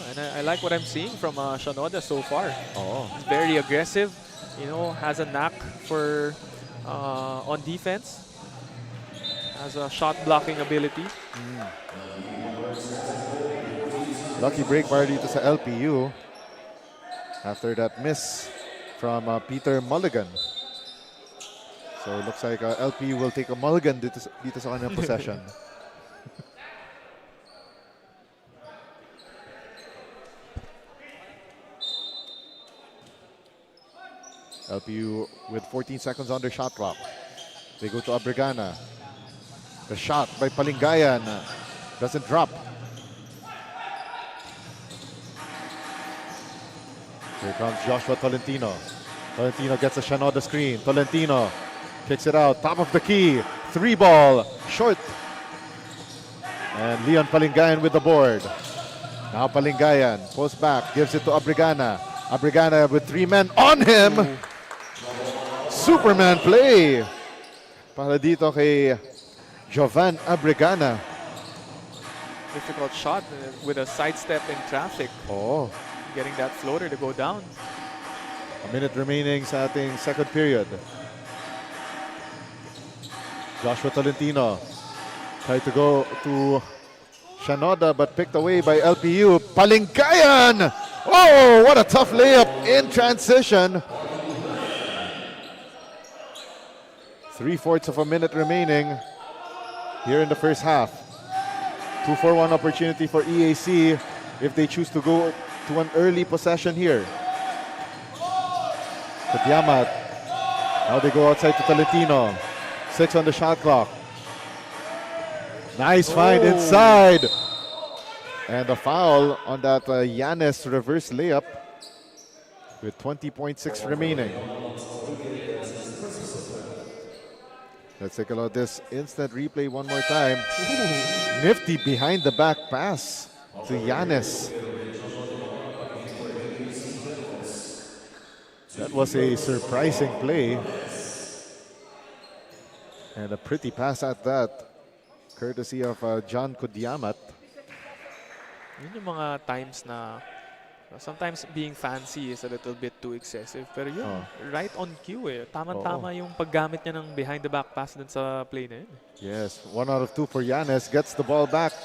And I like what I'm seeing from Shanoda so far. He's Oh. very aggressive, you know, has a knack for on defense. Has a shot blocking ability. Lucky break para dito sa LPU after that miss from Peter Mulligan. So it looks like LPU will take a mulligan dito sa kanyang possession. LPU with 14 seconds on their shot clock. They go to Abregana. The shot by Palingayan doesn't drop. Here comes Joshua Tolentino. Tolentino gets a Shanoda screen. Tolentino kicks it out. Top of the key. 3 ball. Short. And Leon Palingayan with the board. Now Palingayan pulls back. Gives it to Abregana. Abregana with 3 men on him. Superman play. Para dito kay Jovan Abregana. Difficult shot with a sidestep in traffic. Oh. Getting that floater to go down. A minute remaining sa ating second period. Joshua Tolentino tried to go to Shanoda but picked away by LPU. Palingayan! Oh, what a tough layup in transition. 3/4 of a minute remaining here in the first half. 2-for-1 opportunity for EAC if they choose to go to an early possession here. Kodiamat. Now they go outside to Tolentino. 6 on the shot clock. Nice find inside. And a foul on that Yanis reverse layup with 20.6 remaining. Let's take a look at this instant replay one more time. Nifty behind the back pass to Yanis. That was a surprising play. And a pretty pass at that, courtesy of John Kodiamat. Yun yung mga times na sometimes being fancy is a little bit too excessive. Pero yun, right on cue eh. Tama-tama yung paggamit niya ng behind the back pass dun sa play na yun. Yes, 1 out of 2 for Yanis. Gets the ball back.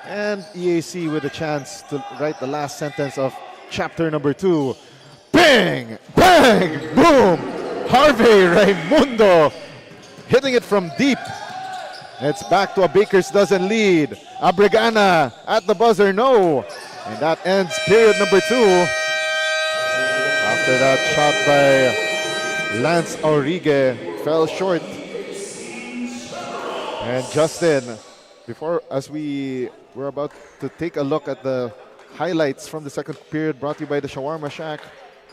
And EAC with a chance to write the last sentence of chapter number 2. Bang! Bang! Boom! Harvey Raimundo hitting it from deep. It's back to a Baker's dozen lead. Abregana at the buzzer, no. And that ends period number 2. After that shot by Lance Aurigue fell short. And Justin, as we were about to take a look at the highlights from the second period brought to you by the Shawarma Shack,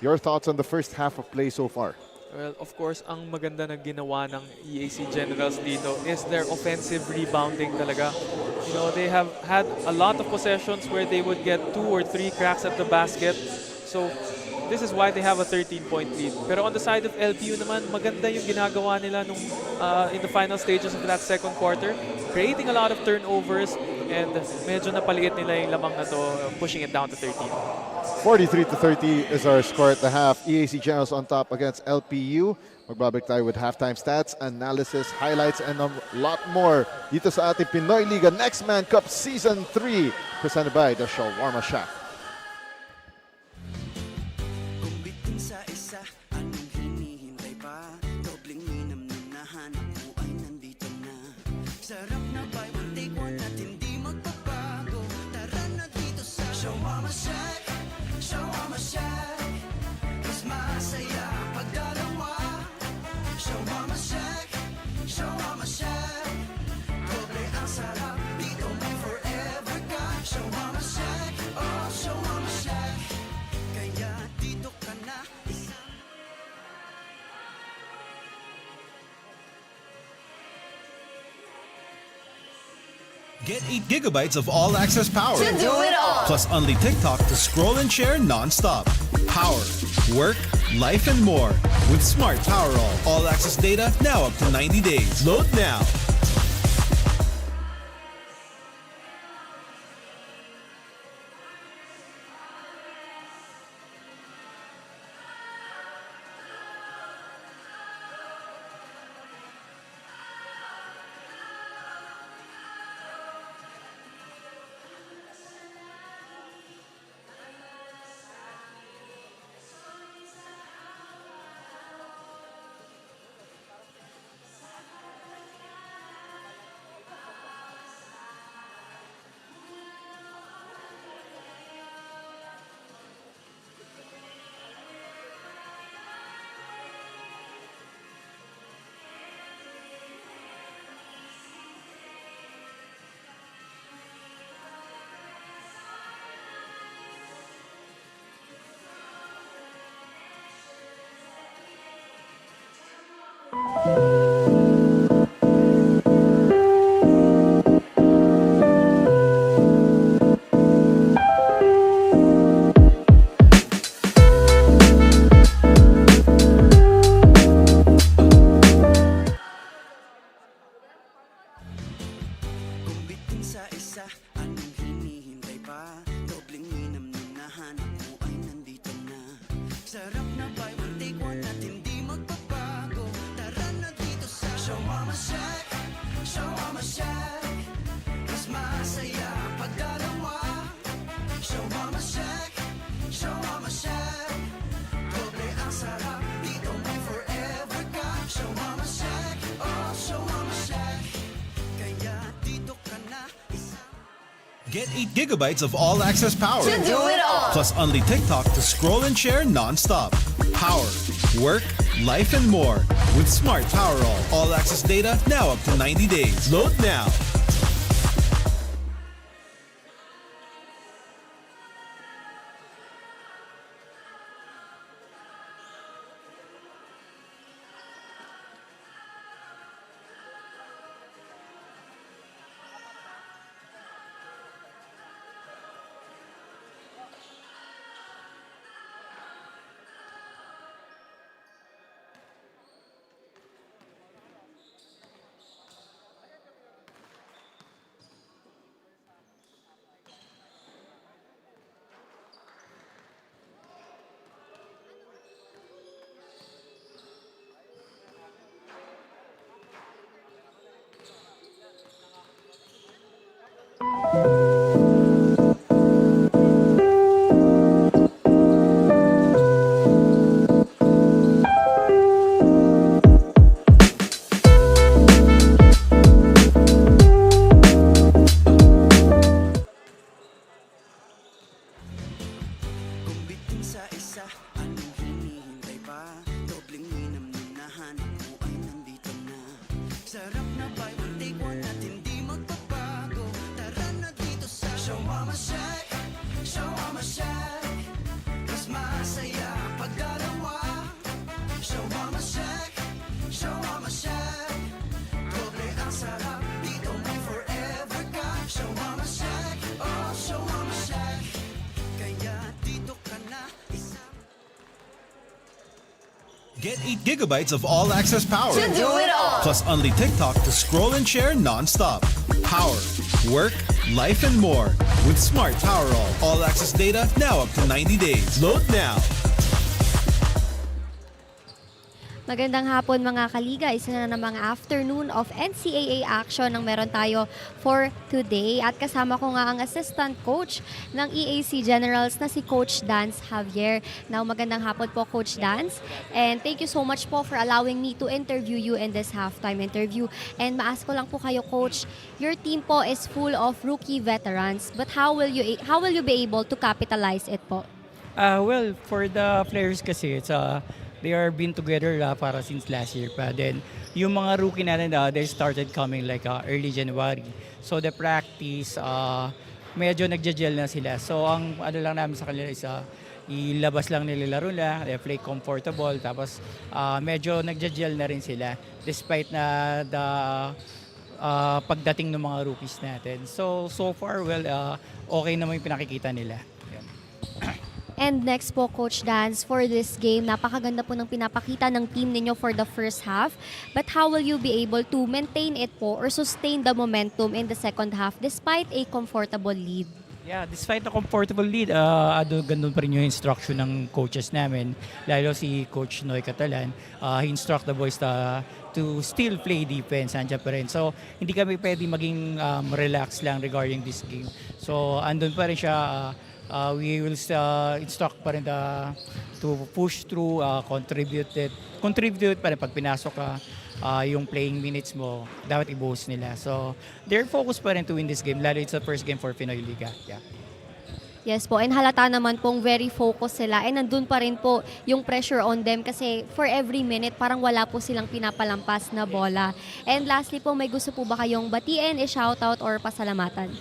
your thoughts on the first half of play so far? Well, of course, ang maganda na ginawa ng EAC Generals dito is their offensive rebounding talaga. You know, they have had a lot of possessions where they would get 2 or 3 cracks at the basket. So, this is why they have a 13-point lead. Pero on the side of LPU naman, maganda yung ginagawa nila nung, in the final stages of that second quarter. Creating a lot of turnovers and medyo napaliit nila yung lamang na to, pushing it down to 13. 43-30 is our score at the half. EAC Generals on top against LPU. Magbabalik tayo with halftime stats, analysis, highlights, and a lot more dito sa ating Pinoyliga Next Man Cup Season 3 presented by the Shawarma Shack. Kung bitin sa isa, anong hinihintay pa? Dobleng minam na nahanap mo ay nandito na. Sarap na buy one take one at hindi magbabago. Tara na dito sa Shawarma Shack. Shawarma Shack, mas masaya pagdalawa. Shawarma Shack, Shawarma Shack, doble ang sarap, dito may forever ka. Shawarma Shack, oh Shawarma Shack, kaya dito ka na. Get 8 gigabytes of all-access power. To do it all. Plus only TikTok to scroll and share non-stop. Power, work, life, and more. With Smart Power all-access data now up to 90 days. Load now. Kung bitin sa isa, anong hinihintay pa? Dobleng minam na nahanap mo ay nandito na. Sarap na buy one take one at hindi magbabago. Tara na dito sa Shawarma Shack, Shawarma Shack, mas masaya pagdalawa. Shawarma Shack, Shawarma Shack, doble ang sarap, dito may forever ka. Shawarma Shack, oh Shawarma Shack, kaya dito ka na. Get 8 gigabytes of all-access power. To do it all. Plus only TikTok to scroll and share non-stop. Power, work, life, and more with Smart Powerall. All access data now up to 90 days. Load now. Kung bitin sa isa, anong hinihintay pa? Dobleng minam na nahanap mo ay nandito na. Sarap na buy one take one at hindi magbabago. Tara na dito sa Shawarma Shack, Shawarma Shack. Mas masaya pag dalawa. Shawarma Shack, Shawarma Shack. Doble ang sarap, dito may forever ka. Shawarma Shack, oh Shawarma Shack. Kaya dito ka na isang Get 8 gigabytes of all access power. To do it all. Plus only TikTok to scroll and share non-stop. Power, work, life, and more with Smart Powerall. All access data now up to 90 days. Load now. Magandang hapon mga kaliga, isa na namang afternoon of NCAA action ang meron tayo for today. At kasama ko nga ang assistant coach ng EAC Generals na si Coach Dance Javier. Now magandang hapon po Coach Dance, and thank you so much po for allowing me to interview you in this halftime interview. And ma-ask ko lang po kayo Coach, your team po is full of rookie veterans, but how will you be able to capitalize it po? Well, for the players kasi, they are been together para since last year pa. Then, yung mga rookie natin, they started coming like early January. So, the practice, medyo nagja-gel na sila. So, ang ano lang namin sa kanila is ilabas lang nila laro lang, they play comfortable, tapos medyo nagja-gel na rin sila despite na the pagdating ng mga rookies natin. So far, well, okay naman yung pinakikita nila. Yan. And next po, Coach Dance, for this game, napakaganda po ng pinapakita ng team ninyo for the first half. But how will you be able to maintain it po or sustain the momentum in the second half despite a comfortable lead? Yeah, despite the comfortable lead, ganun pa rin yung instruction ng coaches namin. Lalo si Coach Noy Catalan, he instruct the boys to still play defense, andyan pa rin. So, hindi kami pwede maging relax lang regarding this game. So, andun pa rin siya, we will instruct pa rin to push through, contribute pa rin pag pinasok ka, yung playing minutes mo, dapat i-boost nila. So, they're focused pa rin to win this game, lalo it's the first game for Pinoyliga. Yeah. Yes po, and halata naman pong very focused sila and nandun pa rin po yung pressure on them kasi for every minute parang wala po silang pinapalampas na bola. And lastly po, may gusto po ba kayong batiin, i-shoutout or pasalamatan?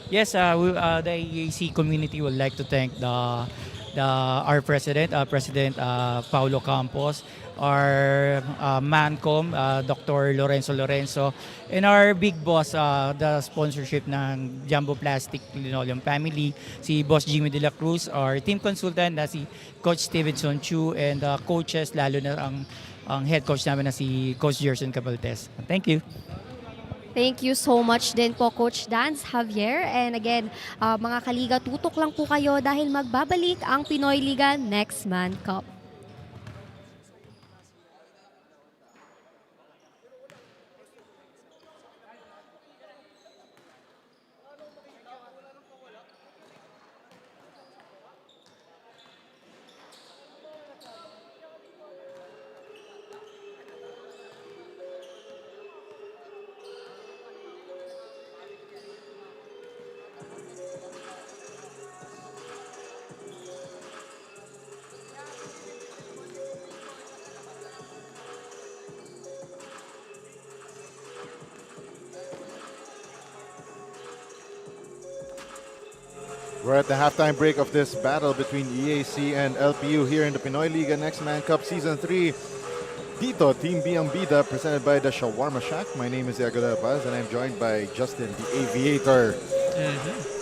Yes, the EAC community would like to thank our president, President Paulo Campos, our Mancom, Dr. Lorenzo, and our big boss, the sponsorship ng Jumbo Plastic Linoleum Family, si Boss Jimmy De La Cruz, our team consultant na si Coach Stevenson Chu, and coaches, lalo na ang head coach namin na si Coach Gerson Cabaltes. Thank you. Thank you so much din po Coach Dance Javier. And again, mga kaliga, tutok lang po kayo dahil magbabalik ang Pinoyliga Next Man Cup. We're at the halftime break of this battle between EAC and LPU here in the Pinoyliga Next Man Cup Season 3. Dito, Team Biambida, presented by the Shawarma Shack. My name is Iago Paz, and I'm joined by Justin, the Aviator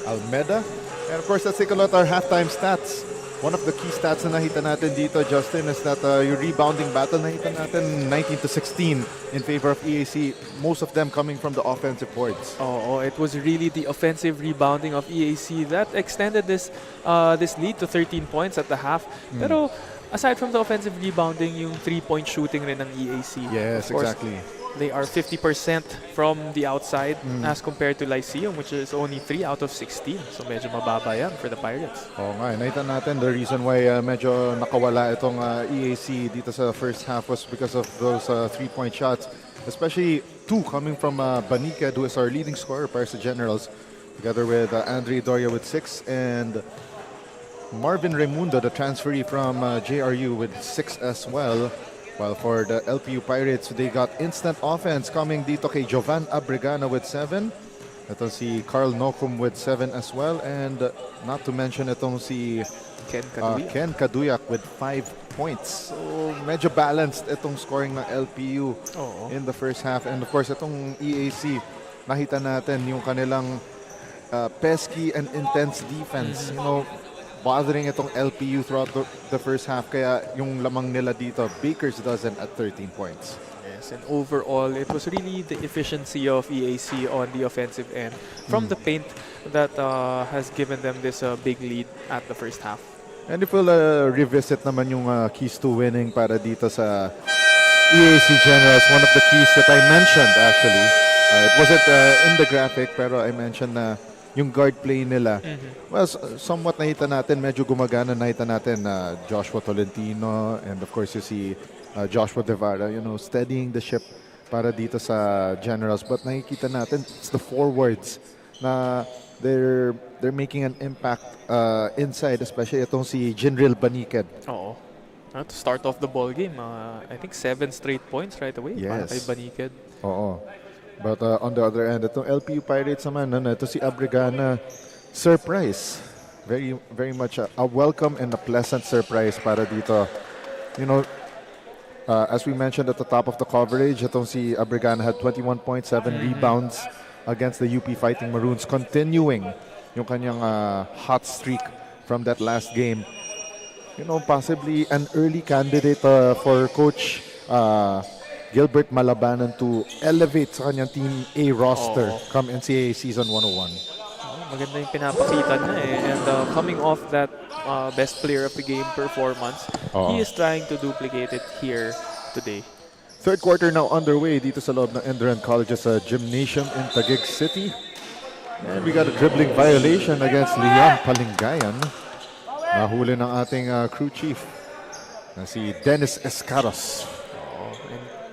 Almeda. And of course, let's take a look at our halftime stats. One of the key stats na nakita natin dito, Justin, is that yung rebounding battle nakita natin 19-16 in favor of EAC. Most of them coming from the offensive boards. Oh, it was really the offensive rebounding of EAC that extended this lead to 13 points at the half. Pero aside from the offensive rebounding, yung 3-point shooting rin ng EAC. Yes, of course, exactly. they are 50% from the outside as compared to Lyceum, which is only 3 out of 16. So medyo mababa yan for the Pirates. Oo nga, nakita natin the reason why medyo nakawala itong EAC dito sa first half was because of those 3-point shots. Especially 2 coming from Baniked, who is our leading scorer para sa Generals, together with Andre Doria with 6 and Marvin Raimundo, the transferee from JRU, with 6 as well. While for the LPU Pirates, they got instant offense coming dito kay Jovan Abregana with 7. Ito si Carl Nocum with 7 as well. And not to mention itong si Ken Kaduyak with 5 points. So medyo balanced itong scoring ng LPU in the first half. And of course, itong EAC, nakita natin yung kanilang pesky and intense defense. You know, bothering itong LPU throughout the first half, kaya yung lamang nila dito, Baker's dozen at 13 points. Yes, and overall, it was really the efficiency of EAC on the offensive end from the paint that has given them this big lead at the first half. And if we'll revisit naman yung keys to winning para dito sa EAC Generals, one of the keys that I mentioned actually, it wasn't in the graphic, pero I mentioned na yung guard play nila. Well, somewhat nakita natin, medyo gumagana, nakita natin Joshua Tolentino and of course you see Joshua Devara, you know, steadying the ship para dito sa Generals. But nakikita natin, it's the forwards na they're making an impact inside, especially itong si Jinril Baniked. Oo. To start off the ball game, I think 7 straight points right away para kay Baniked. Oo. But on the other end, itong LPU Pirates naman, ito si Abregana, surprise. Very, very much a welcome and a pleasant surprise para dito. You know, as we mentioned at the top of the coverage, itong si Abregana had 21.7 rebounds against the UP Fighting Maroons, continuing yung kanyang hot streak from that last game. You know, possibly an early candidate for Coach Gilbert Malabanan to elevate sa kanyang Team A roster come NCAA Season 101. Maganda yung pinapakita niya And coming off that best player of the game performance, he is trying to duplicate it here today. Third quarter now underway dito sa loob ng ENDERUN College's gymnasium in Taguig City. And we got a dribbling violation against Leon Palingayan. Nahuli ng ating crew chief na si Dennis Escaros.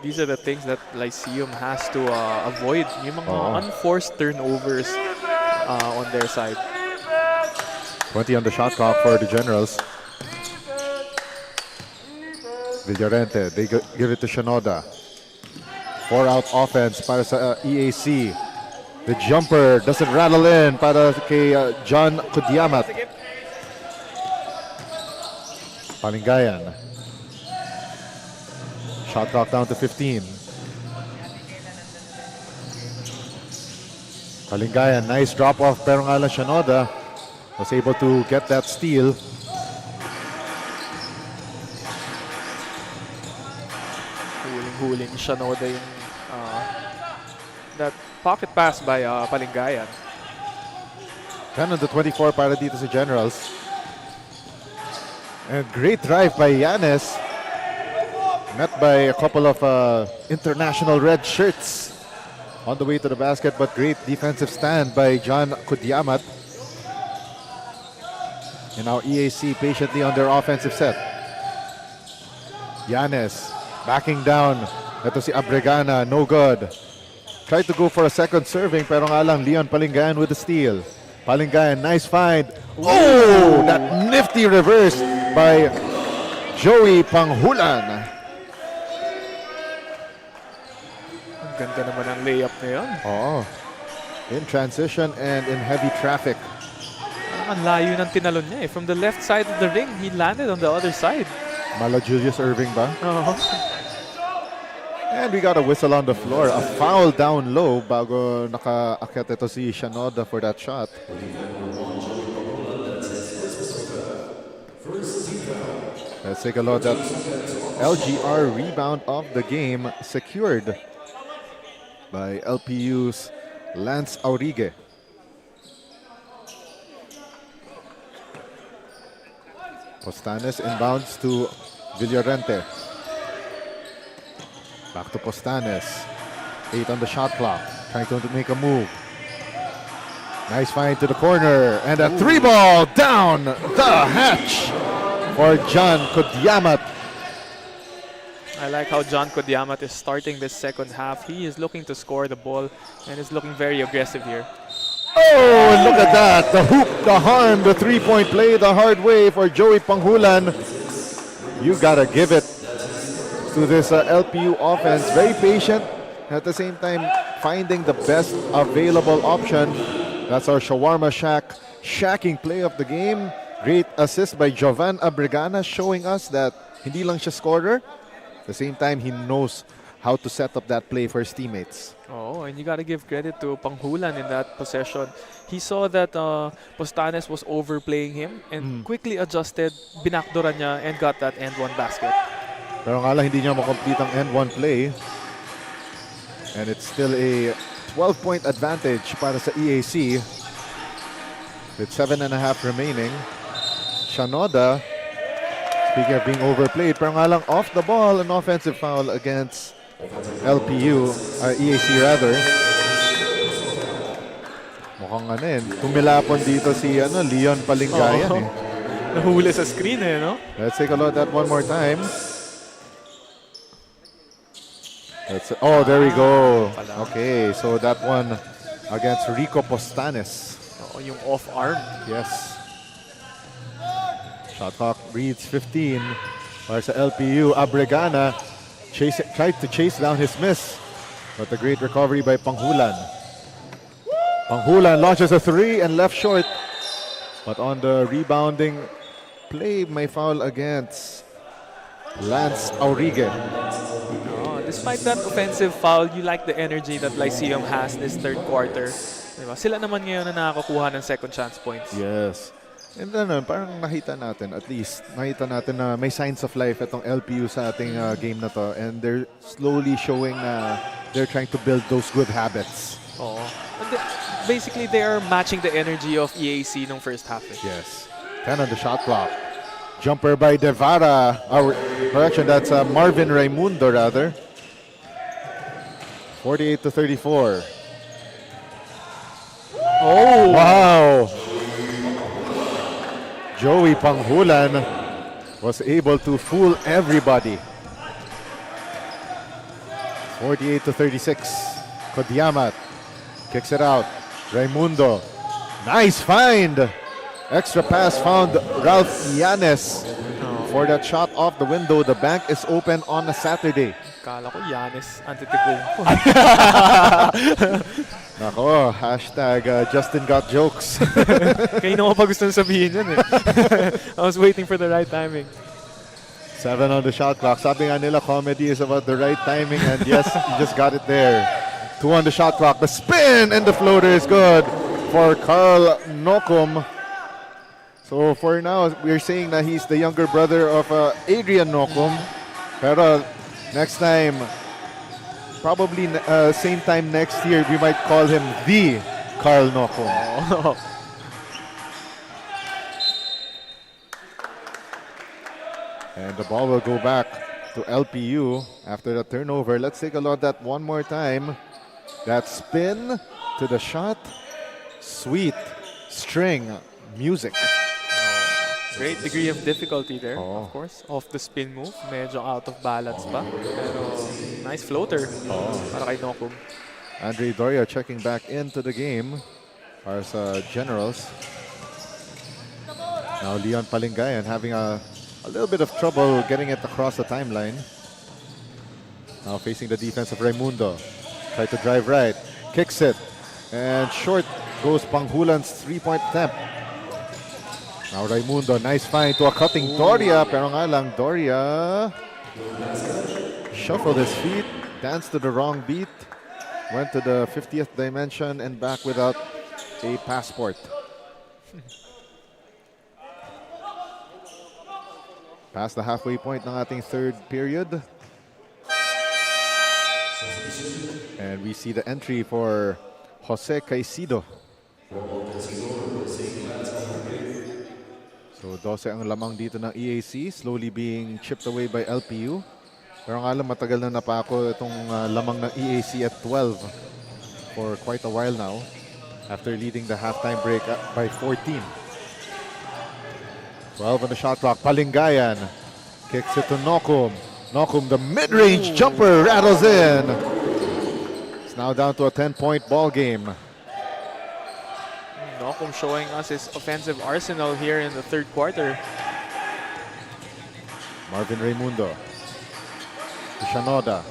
These are the things that Lyceum has to avoid. Yung mga unforced turnovers on their side. 20 on the shot clock for the Generals. Villarente, they give it to Shinoda. 4-out offense para sa EAC. The jumper doesn't rattle in para kay John Kudiamat. Palingayan. Shot clock down to 15. Palingayan, nice drop off, pero nga lang Shinoda was able to get that steal. Huling Shinoda yung that pocket pass by Palingayan. 10 on the 24 para dito sa Generals. And great drive by Yanes. Met by a couple of international red shirts on the way to the basket, but great defensive stand by John Kudiamat. And now EAC patiently on their offensive set. Yanes backing down. Ito si Abregana, no good. Tried to go for a second serving, pero nga lang Leon Palingayan with the steal. Palingayan, nice find. Oh, that nifty reverse by Joey Panghulan. Ganda naman ang layup na yun. In transition and in heavy traffic. Ang layo ng tinalon niya eh. From the left side of the ring, he landed on the other side. Mala Julius Irving ba? Oo. And we got a whistle on the floor. A foul down low bago nakaakyat ito si Shanoda for that shot. Let's take a look at LGR rebound of the game secured by LPU's Lance Aurigue. Postanes inbounds to Villarente. Back to Postanes. 8 on the shot clock. Trying to make a move. Nice find to the corner. And a 3-ball down the hatch for John Kodyamat. I like how John Kodyamat is starting this second half. He is looking to score the ball and is looking very aggressive here. Oh, and look at that. The hoop, the harm, the three-point play the hard way for Joey Panghulan. You gotta give it to this LPU offense. Very patient. At the same time, finding the best available option. That's our Shawarma Shack shacking play of the game. Great assist by Jovan Abregana, showing us that hindi lang siya scorer. At the same time, he knows how to set up that play for his teammates. Oh, and you got to give credit to Panghulan in that possession. He saw that Postanes was overplaying him and quickly adjusted, binakdoran niya, and got that end one basket. Pero nga lang, hindi niya makomplete ang end one play. And it's still a 12-point advantage para sa EAC. With 7.5 remaining. Shanoda, speaking of being overplayed, pero nga lang off the ball, an offensive foul against LPU, EAC rather. Mukhang tumilapon dito si Leon Palingayan. Nahuli sa screen no? Let's take a look at that one more time. Oh, there we go. Okay, so that one against Rico Postanes. Oh, yung off arm. Yes. Shot clock reads 15 para sa LPU. Abregana tried to chase down his miss, but a great recovery by Panghulan. Panghulan launches a three and left short, but on the rebounding play, may foul against Lance Aurigue. Oh, despite that offensive foul, you like the energy that Lyceum has this third quarter. Diba? Sila naman ngayon na nakakuha ng second chance points. Yes. And then, parang nakita natin na may signs of life itong LPU sa ating game na to. And they're slowly showing na they're trying to build those good habits. Oh. Basically, they are matching the energy of EAC nung first half. Yes. 10 on the shot clock. Jumper by Devara. Correction, that's Marvin Raimundo rather. 48-34. Oh! Wow! Joey Panghulan was able to fool everybody. 48-36. Kodyamat kicks it out. Raimundo. Nice find. Extra pass found Ralph Yanes for that shot off the window. The bank is open on a Saturday. Kala ko Yanis Antetokounmpo. Nako, hashtag Justin got jokes. Kayo naman pa gusto sabihin yun I was waiting for the right timing. 7 on the shot clock. Sabi nga nila, comedy is about the right timing, and yes, you just got it there. 2 on the shot clock. The spin and the floater is good for Carl Nokum. So for now, we're saying that he's the younger brother of Adrian Nokum. Pero next time, probably same time next year, we might call him the Carl Nokum. Oh. And the ball will go back to LPU after the turnover. Let's take a look at that one more time. That spin to the shot. Sweet string music. Great degree of difficulty there, Oh. of course. Off the spin move, medyo out of balance pa. Pero nice floater para kay Nokum. Andre Doria checking back into the game as Generals. Now Leon Palingayan having a little bit of trouble getting it across the timeline. Now facing the defense of Raimundo. Try to drive right. Kicks it. And short goes Panghulan's three-point attempt. Now Raimundo, nice find to a cutting Doria. Pero nga lang, Doria shuffled his feet, danced to the wrong beat, went to the 50th dimension and back without a passport. Past the halfway point ng ating third period. And we see the entry for Jose Caicedo. So 12 ang lamang dito ng EAC, slowly being chipped away by LPU. Pero nga lang matagal na napako itong lamang ng EAC at 12 for quite a while now after leading the halftime break by 14. 12 on the shot clock, Palingayan kicks it to Nokum. Nokum, the mid-range jumper rattles in. It's now down to a 10-point ball game. Nokum showing us his offensive arsenal here in the third quarter. Marvin Raimundo to Shanoda.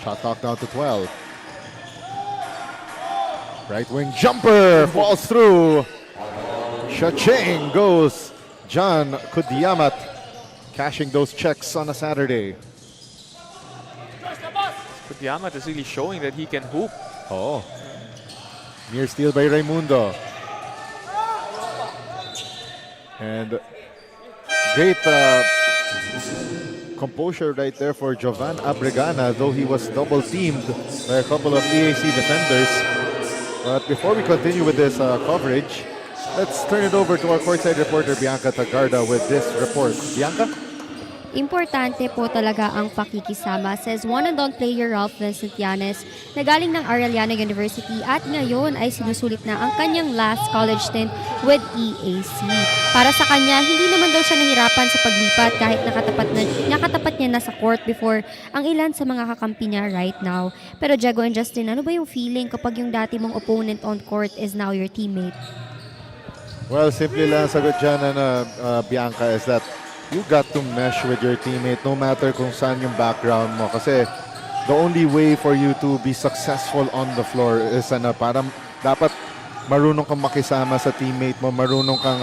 Shot clock down to 12. Right wing jumper falls through. Cha-ching goes John Kudiamat, cashing those checks on a Saturday. Kudiamat is really showing that he can hoop. Oh. Near steal by Raimundo. And great composure right there for Jovan Abregana, though he was double teamed by a couple of EAC defenders. But before we continue with this coverage, let's turn it over to our courtside reporter Bianca Tagarda with this report. Bianca? Importante po talaga ang pakikisama, says one-and-done player Ralph Vincentianes na galing ng Arellano University at ngayon ay sinusulit na ang kanyang last college stint with EAC. Para sa kanya, hindi naman daw siya nahirapan sa paglipat kahit nakatapat niya na sa court before ang ilan sa mga kakampi niya right now. Pero Diego and Justin, ano ba yung feeling kapag yung dati mong opponent on court is now your teammate? Well, simply lang sagot dyan, Bianca, is that you got to mesh with your teammate no matter kung saan yung background mo. Kasi the only way for you to be successful on the floor is parang dapat marunong kang makisama sa teammate mo, marunong kang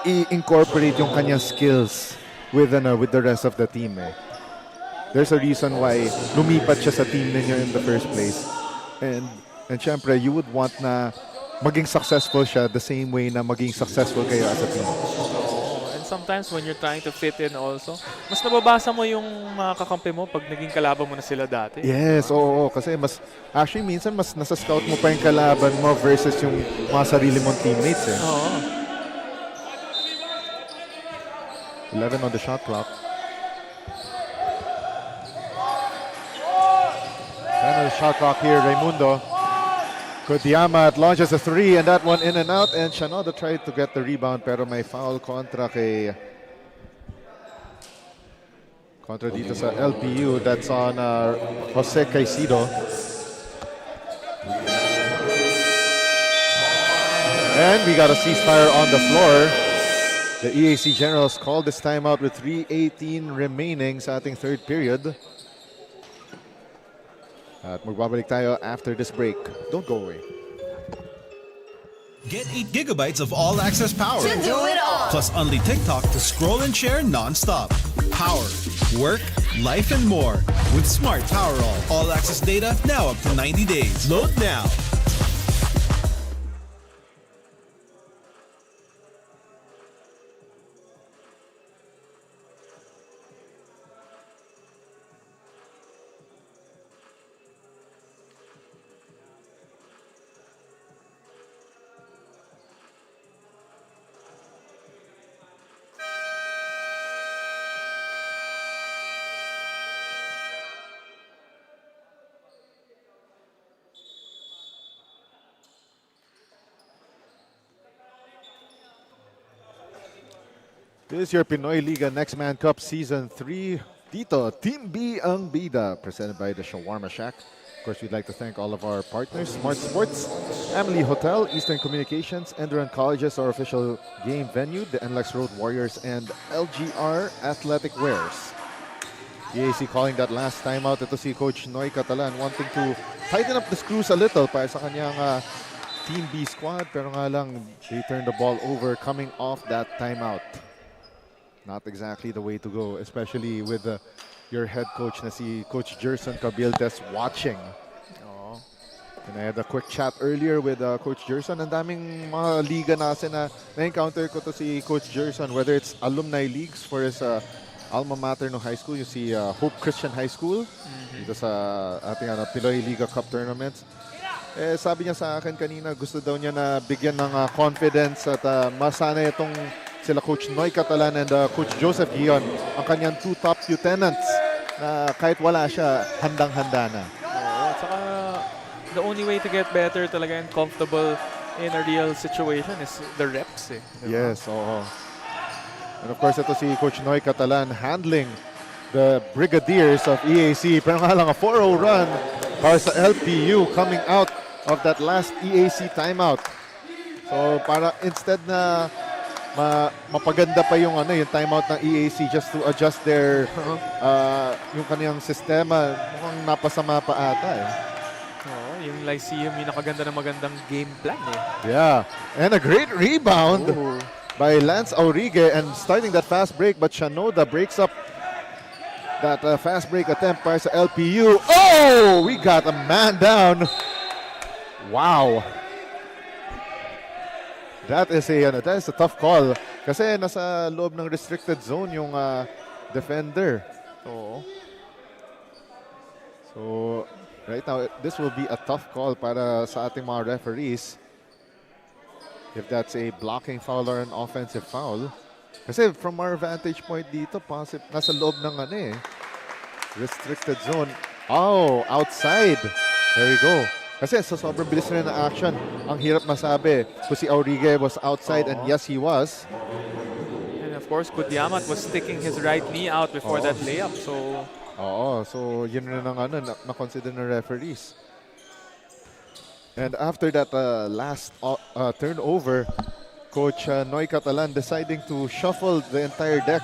i-incorporate yung kanyang skills with the rest of the team. There's a reason why lumipat siya sa team ninyo in the first place. And syempre, you would want na maging successful siya the same way na maging successful kayo as a team. Sometimes when you're trying to fit in also, mas nababasa mo yung mga kakampi mo pag naging kalaban mo na sila dati. Yes, oo. Kasi minsan mas nasa scout mo pa yung kalaban mo versus yung mga sarili mong teammates. Oo. 11 on the shot clock. 10 on the shot clock here, Raimundo. Kudiamat launches a three and that one in and out, and Shanoda tried to get the rebound pero may foul kontra dito sa LPU. That's on Jose Caicedo. And we got a ceasefire on the floor. The EAC Generals called this timeout with 3:18 remaining sa ating third period. At magbabalik tayo after this break. Don't go away. Get 8 gigabytes of all-access power. To do it all. Plus only TikTok to scroll and share non-stop. Power, work, life, and more. With Smart Power all-access data now up to 90 days. Load now. This is your Pinoyliga Next Man Cup Season 3. Dito, Team B ang bida, presented by the Shawarma Shack. Of course, we'd like to thank all of our partners, Smart Sports, Emily Hotel, Eastern Communications, ENDERUN Colleges, our official game venue, the NLEX Road Warriors, and LGR Athletic Wears. EAC calling that last timeout. Ito si Coach Noy Catalan wanting to tighten up the screws a little para sa kanyang Team B squad, pero nga lang, they turned the ball over coming off that timeout. Not exactly the way to go, especially with your head coach na si Coach Gerson Cabildes watching. And I had a quick chat earlier with Coach Gerson. Ang daming mga liga na kasi na-encounter ko to si Coach Gerson, whether it's alumni leagues for his alma mater no high school, you see Hope Christian High School, dito sa ating Pinoyliga Cup tournaments. Sabi niya sa akin kanina, gusto daw niya na bigyan ng confidence at masana itong sila Coach Noy Catalan and Coach Joseph Gion, ang kanyang 2 top lieutenants na kahit wala siya, handang-handa na. At saka, the only way to get better talaga and comfortable in a real situation is the reps. Diba? Yes, oo. And of course, ito si Coach Noy Catalan handling the Brigadiers of EAC. Pero nga lang, a 4-0 run para sa LPU coming out of that last EAC timeout. So, para instead na mapaganda pa yung yung timeout ng EAC just to adjust their yung kaniyang sistema, mukhang napasama pa ata Yung Lyceum, yung nakaganda na magandang game plan Yeah, and a great rebound by Lance Aurigue and starting that fast break, but Shanoda breaks up that fast break attempt para sa LPU. Oh, we got a man down. Wow. That is a tough call kasi nasa loob ng restricted zone yung defender. So right now, this will be a tough call para sa ating mga referees. If that's a blocking foul or an offensive foul. Kasi from our vantage point dito, nasa loob ng restricted zone. Oh, outside. There we go. Kasi sa sobrang bilis na action, ang hirap masabi kung si Aurigue was outside, and yes, he was. And of course, Kudiamat was sticking his right knee out before that layup. So, so yun na na-consider ng referees. And after that last turnover, Coach Noy Catalan deciding to shuffle the entire deck.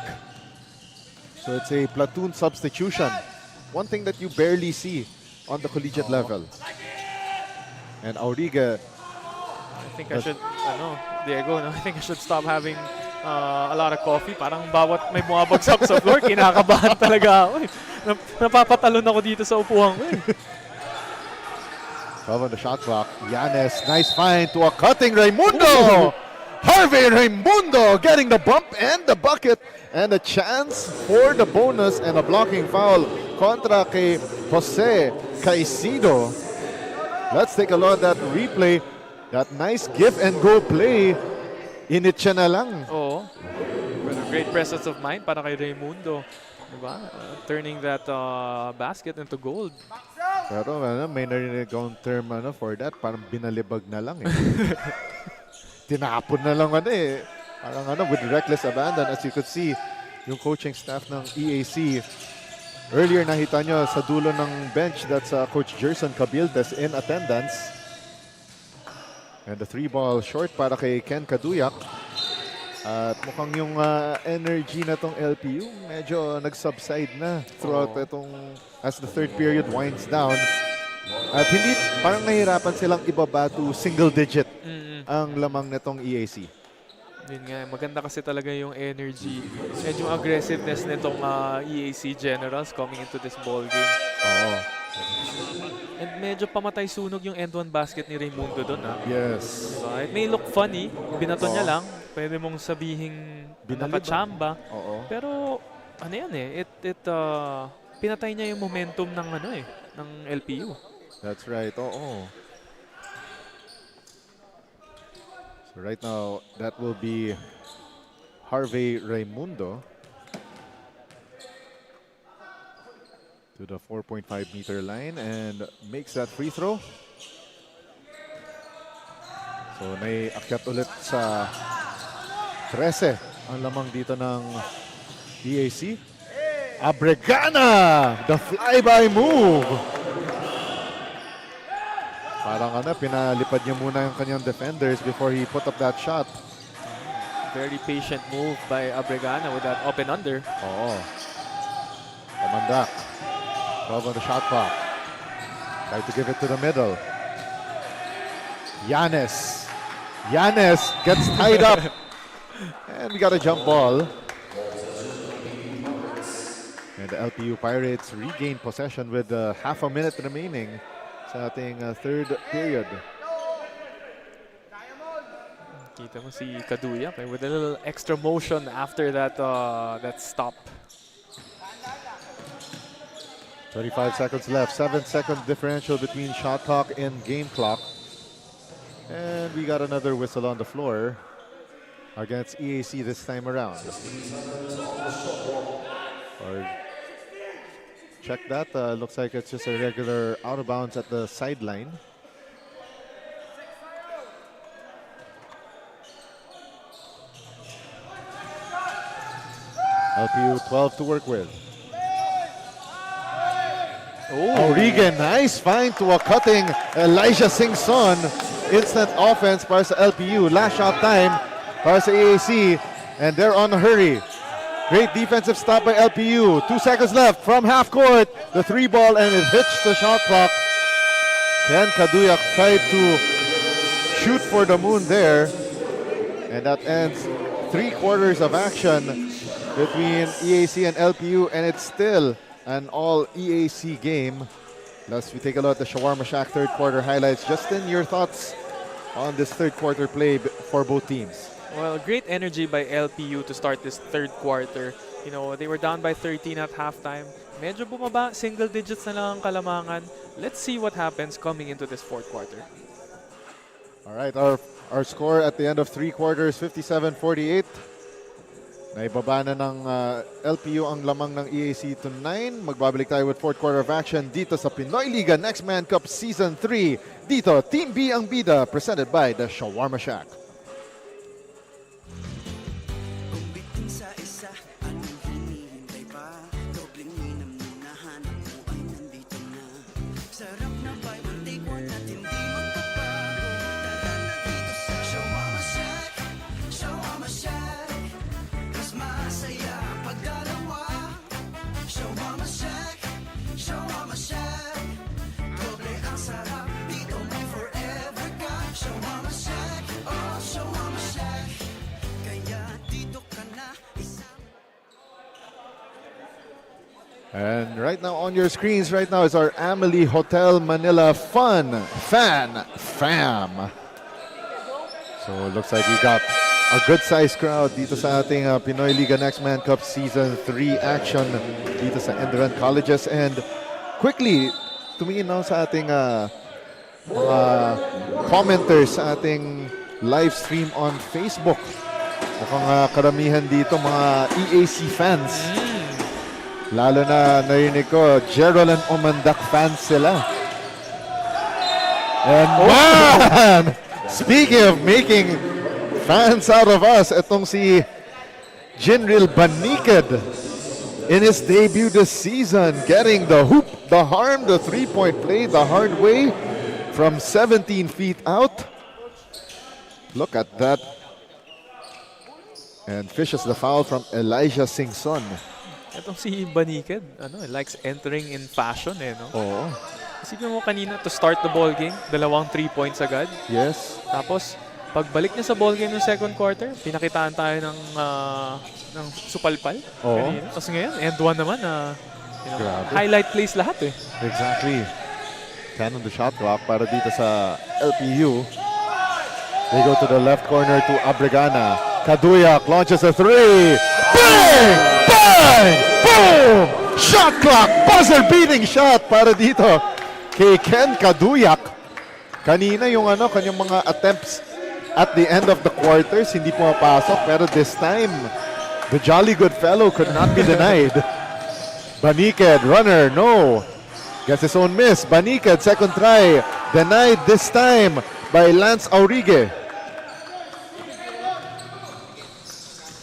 So it's a platoon substitution. One thing that you barely see on the collegiate level. And Aurigue, I think I should, Diego, I think I should stop having a lot of coffee. Parang bawat may bumabagsak sa floor, kinakabahan talaga ako. Napapatalon ako dito sa upuan ko. 12 on the shot clock. Yanes, nice find to a cutting Raimundo. Harvey Raimundo getting the bump and the bucket and a chance for the bonus and a blocking foul kontra kay Jose Caicedo. Let's take a look at that replay. That nice give and go play. Init siya na lang. But a great presence of mind para kay Raimundo. Diba? Turning that basket into gold. Pero may narinig akong term for that. Parang binalibag na lang Tinapon na lang Parang with reckless abandon. As you could see, yung coaching staff ng EAC. Earlier nakita nyo sa dulo ng bench, that's Coach Gerson Cabildes in attendance. And the 3-ball short para kay Ken Kaduyak. At mukhang yung energy na tong LPU medyo nag-subside na throughout as the third period winds down. At hindi, parang nahirapan silang ibaba to single digit ang lamang nitong EAC. Yun nga, maganda kasi talaga yung energy and yung aggressiveness nitong EAC Generals coming into this ball game. And medyo pamatay sunog yung end one basket ni Raimundo doon. Yes. Diba? It may look funny, binato niya lang. Pwede mong sabihing nakachamba. Pero pinatay niya yung momentum ng ng LPU. That's right. So right now, that will be Harvey Raimundo to the 4.5-meter line and makes that free throw. So naiakyat ulit sa 13 ang lamang dito ng EAC. Abregana! The flyby move! Parang pinalipad niya muna yung kanyang defenders before he put up that shot. Very patient move by Abregana with that up and under. Kamandak. 12 on the shot clock. Try to give it to the middle. Yanis. Yanis gets tied up. And we got a jump ball. And the LPU Pirates regain possession with half a minute remaining sa ating third period. Kita mo si Kaduyak with a little extra motion after that that stop. 35 seconds left. 7-second differential between shot clock and game clock. And we got another whistle on the floor against EAC this time around. Or check that. Looks like it's just a regular out of bounds at the sideline. LPU 12 to work with. O'Regan, nice find to a cutting Elijah Singson. Instant offense para sa LPU. Last shot time para sa EAC. And they're on a hurry. Great defensive stop by LPU. 2 seconds left from half court. The 3 ball and it hits the shot clock. Ken Kaduyak tried to shoot for the moon there. And that ends 3 quarters of action between EAC and LPU. And it's still an all EAC game. Let's we take a look at the Shawarma Shack third quarter highlights. Justin, your thoughts on this third quarter play for both teams? Well, great energy by LPU to start this third quarter. You know, they were down by 13 at halftime. Medyo bumaba, single digits na lang ang kalamangan. Let's see what happens coming into this fourth quarter. All right, our score at the end of 3 quarters, 57-48. Naibaba na ng LPU ang lamang ng EAC to 9. Magbabalik tayo with fourth quarter of action dito sa Pinoyliga Next Man Cup Season 3. Dito, Team B ang bida, presented by the Shawarma Shack. Umbitin sa isa, anong hinihintay pa? Dobleng minam na hanap mo ay nandito na. Sarap na buy one take one at hindi magbabago. Tara na dito sa Shawarma Shack, Shawarma Shack. Mas masaya ang pagdalawa. Shawarma Shack, Shawarma Shack. Doble ang sarap, dito may forever ka. Shawarma Shack, oh Shawarma Shack. Kaya dito ka na isang And right now on your screens right now is our Amelie Hotel Manila Fun Fan Fam. So it looks like we got a good-sized crowd dito sa ating Pinoyliga Next Man Cup Season 3 action dito sa ENDERUN Colleges. And quickly, tumingin na sa ating mga commenters sa ating live stream on Facebook. Mukhang karamihan dito mga EAC fans. Lalo na narinig ko, Gerald and Omandak fans sila. And man! Speaking of making fans out of us, itong si Jinril Baniked in his debut this season, getting the hoop, the harm, the three-point play the hard way from 17 feet out. Look at that. And fishes the foul from Elijah Singson. Itong si Baniked, likes entering in fashion no? Oo. Isipin mo kanina to start the ball game, 2 3 points agad. Yes. Tapos, pagbalik niya sa ball game ng second quarter, pinakitaan tayo ng supalpal. Oo. Kanina. Tapos ngayon, end one naman Grabe. highlight plays lahat Exactly. 10 on the shot clock para dito sa LPU. They go to the left corner to Abregana. Kaduyak launches a 3. Bang! Bang! Boom! Shot clock! Buzzer-beating shot para dito kay Ken Kaduyak. Kanina yung kanyang mga attempts at the end of the quarters, hindi pumapasok. Pero this time, the jolly good fellow could not be denied. Baniked, runner, no. Gets his own miss. Baniked, second try. Denied this time by Lance Aurigue.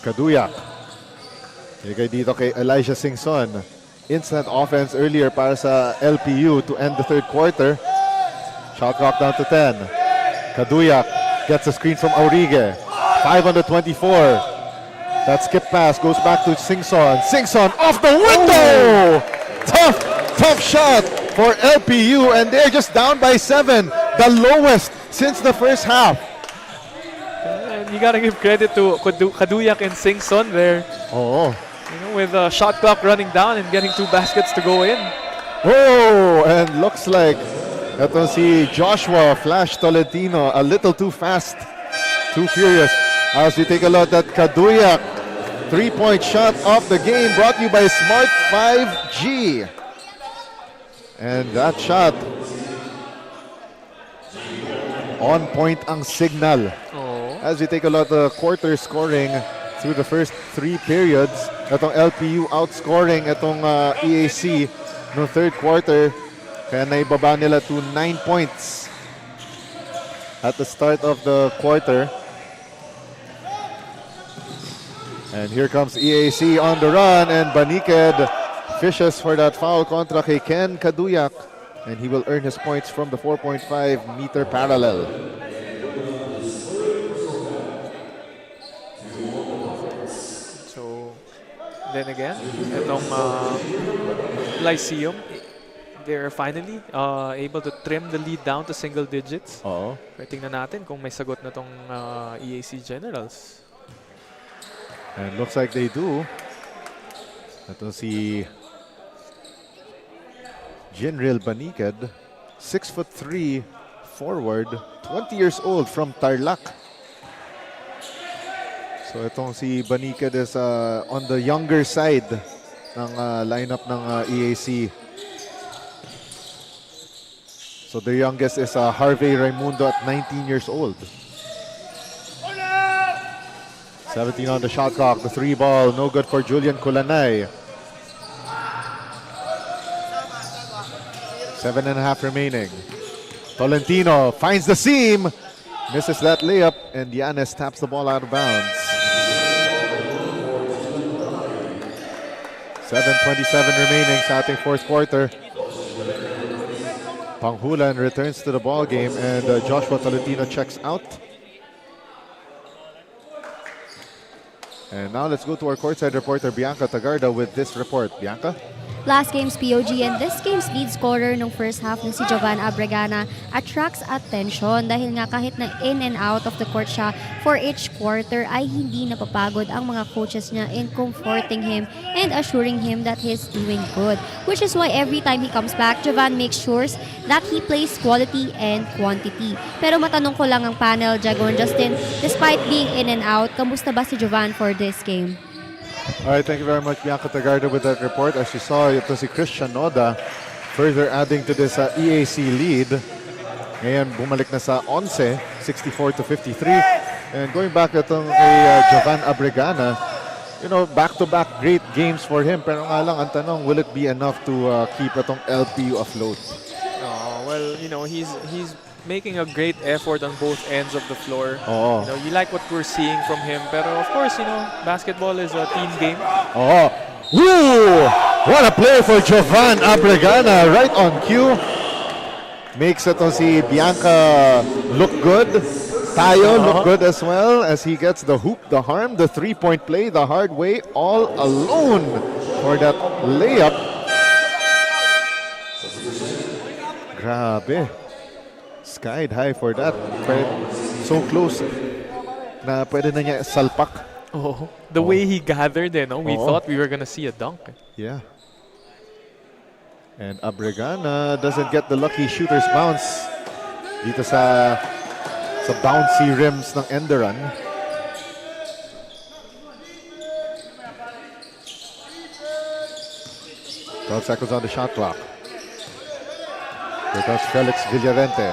Kaduyak. Bigay dito kay Elijah Singson. Instant offense earlier para sa LPU to end the third quarter. Shot clock down to 10. Kaduyak gets a screen from Aurigue. 5 on the 24. That skip pass goes back to Singson. Singson off the window! Tough shot for LPU, and they're just down by 7, the lowest since the first half. And you gotta give credit to Kaduyak and Singson there. Oh. With the shot clock running down and getting 2 baskets to go in. Oh, and looks like ito si Joshua Flash Tolentino a little too fast, too furious. As we take a look at Kaduyak, 3-point shot of the game brought to you by Smart 5G. And that shot, on point ang signal. As we take a look at the quarter scoring through the first 3 periods, itong LPU outscoring itong EAC no third quarter. Kaya naibaba nila to 9 points at the start of the quarter. And here comes EAC on the run, and Baniked fishes for that foul kontra kay Ken Kaduyak, and he will earn his points from the 4.5-meter parallel. So, then again, itong Lyceum, they're finally able to trim the lead down to single digits. Oo. Kaya tingnan natin kung may sagot na tong EAC Generals. And looks like they do. Ito si Jinril Baniked, 6'3" forward, 20 years old from Tarlac. So itong si Baniked is on the younger side ng lineup ng EAC. So the youngest is Harvey Raimundo at 19 years old. 17 on the shot clock, the 3 ball, no good for Julian Kulanay. 7.5 remaining. Tolentino finds the seam, misses that layup, and Yanis taps the ball out of bounds. 7:27 remaining sa ating fourth quarter. Panghulan returns to the ball game, and Joshua Tolentino checks out. And now let's go to our courtside reporter Bianca Tagarda with this report. Bianca? Last game's POG and this game's lead scorer ng first half na si Jovan Abregana attracts attention dahil nga kahit na in and out of the court siya for each quarter ay hindi napapagod ang mga coaches niya in comforting him and assuring him that he's doing good. Which is why every time he comes back, Jovan makes sure that he plays quality and quantity. Pero matanong ko lang ang panel, Jago and Justin, despite being in and out, kamusta ba si Jovan for this game? All right, thank you very much, Bianca Tagarda, with that report. As you saw, ito si Christian Noda further adding to this EAC lead. Ngayon, bumalik na sa 11, 64-53. And going back itong kay Jovan Abregana, back-to-back great games for him. Pero nga lang, ang tanong, will it be enough to keep itong LPU afloat? Well, he's making a great effort on both ends of the floor. Oh. You like what we're seeing from him. Pero of course, basketball is a team game. Oh. Woo! What a play for Jovan Abregana, right on cue. Makes ito si Bianca look good. Tayo look good as well as he gets the hoop, the harm, the 3-point play the hard way, all alone for that layup. Grabe. Skied high for that. So close na pwede na niya salpak. The way he gathered, we thought we were gonna see a dunk. Yeah. And Abregana doesn't get the lucky shooter's bounce dito sa bouncy rims ng ENDERUN. Twelve seconds on the shot clock. Here comes Felix Villarente.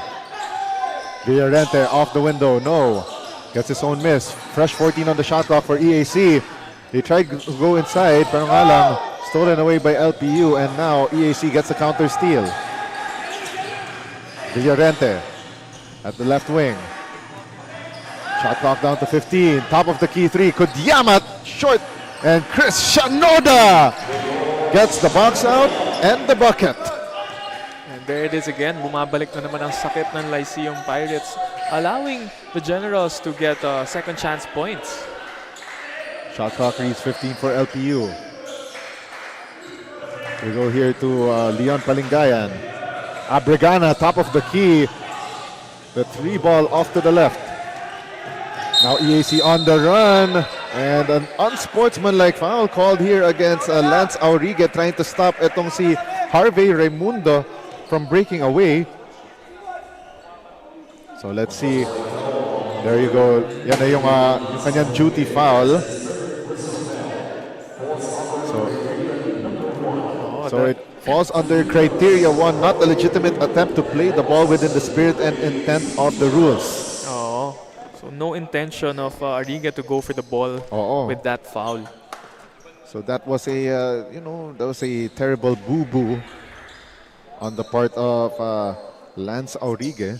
Villarente off the window, no. Gets his own miss. Fresh 14 on the shot clock for EAC. They tried to go inside, pero nga lang, stolen away by LPU, and now EAC gets the counter steal. Villarente at the left wing. Shot clock down to 15. Top of the key 3. Kudyamat short, and Chris Shanoda gets the box out and the bucket. There it is again, bumabalik na naman ang sakit ng Lyceum Pirates, allowing the Generals to get second chance points. Shot clock reads 15 for LPU. We go here to Leon Palingayan. Abregana, top of the key. The 3 ball off to the left. Now EAC on the run. And an unsportsmanlike foul called here against Lance Aurigue, trying to stop itong si Harvey Raimundo from breaking away. So let's see. There you go. Yan na yung kanyang duty foul. So it falls under criteria 1, not a legitimate attempt to play the ball within the spirit and intent of the rules. Oh, so no intention of Ariga to go for the ball with that foul. So that was a terrible boo-boo on the part of Lance Aurigue.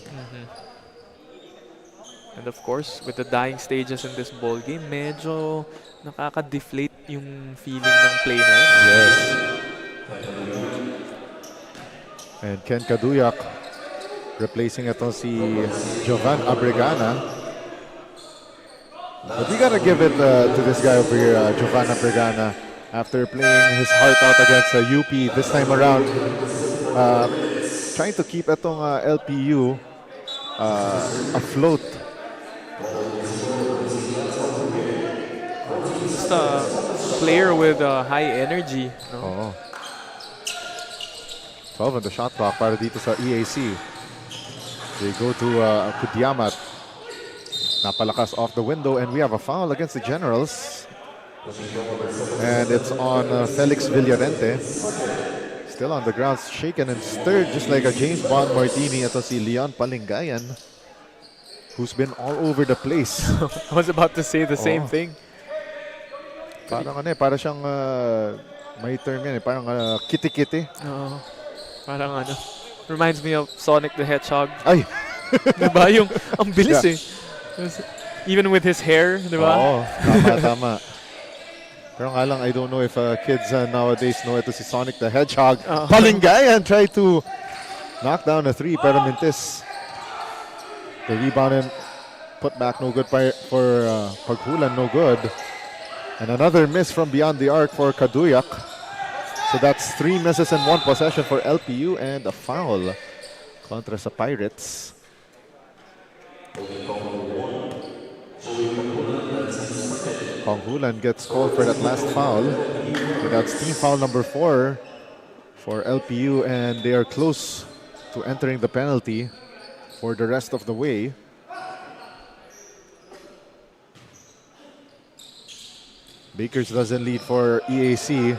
And of course, with the dying stages in this ball game, medyo nakaka-deflate yung feeling ng play na yun. Yes. And Ken Kaduyak replacing itong si Jovan Abregana. But we gotta give it to this guy over here, Jovan Abregana, after playing his heart out against UP this time around. Trying to keep itong LPU afloat. Just a player with high energy. No? 12 on the shot clock para dito sa EAC. They go to Kudiamat. Napalakas off the window, and we have a foul against the Generals. And it's on Felix Villarente. Still on the ground, shaken and stirred just like a James Bond martini. Ito si Leon Palingayan, who's been all over the place. I was about to say the same thing. Para siyang may term yan parang kitty-kitty. Parang reminds me of Sonic the Hedgehog. Ay! Diba? Yung, ang bilis Even with his hair, diba? Oo, tama. Pero nga lang, I don't know if kids nowadays know ito si Sonic the Hedgehog. Palingayan tried to knock down a 3, pero mintis. The rebound and put back, no good for Paghulan, no good. And another miss from beyond the arc for Kaduyak. So that's 3 misses in 1 possession for LPU and a foul kontra sa Pirates. Panghulan gets called for that last foul. So that's team foul number 4 for LPU, and they are close to entering the penalty for the rest of the way. Bakers doesn't lead for EAC,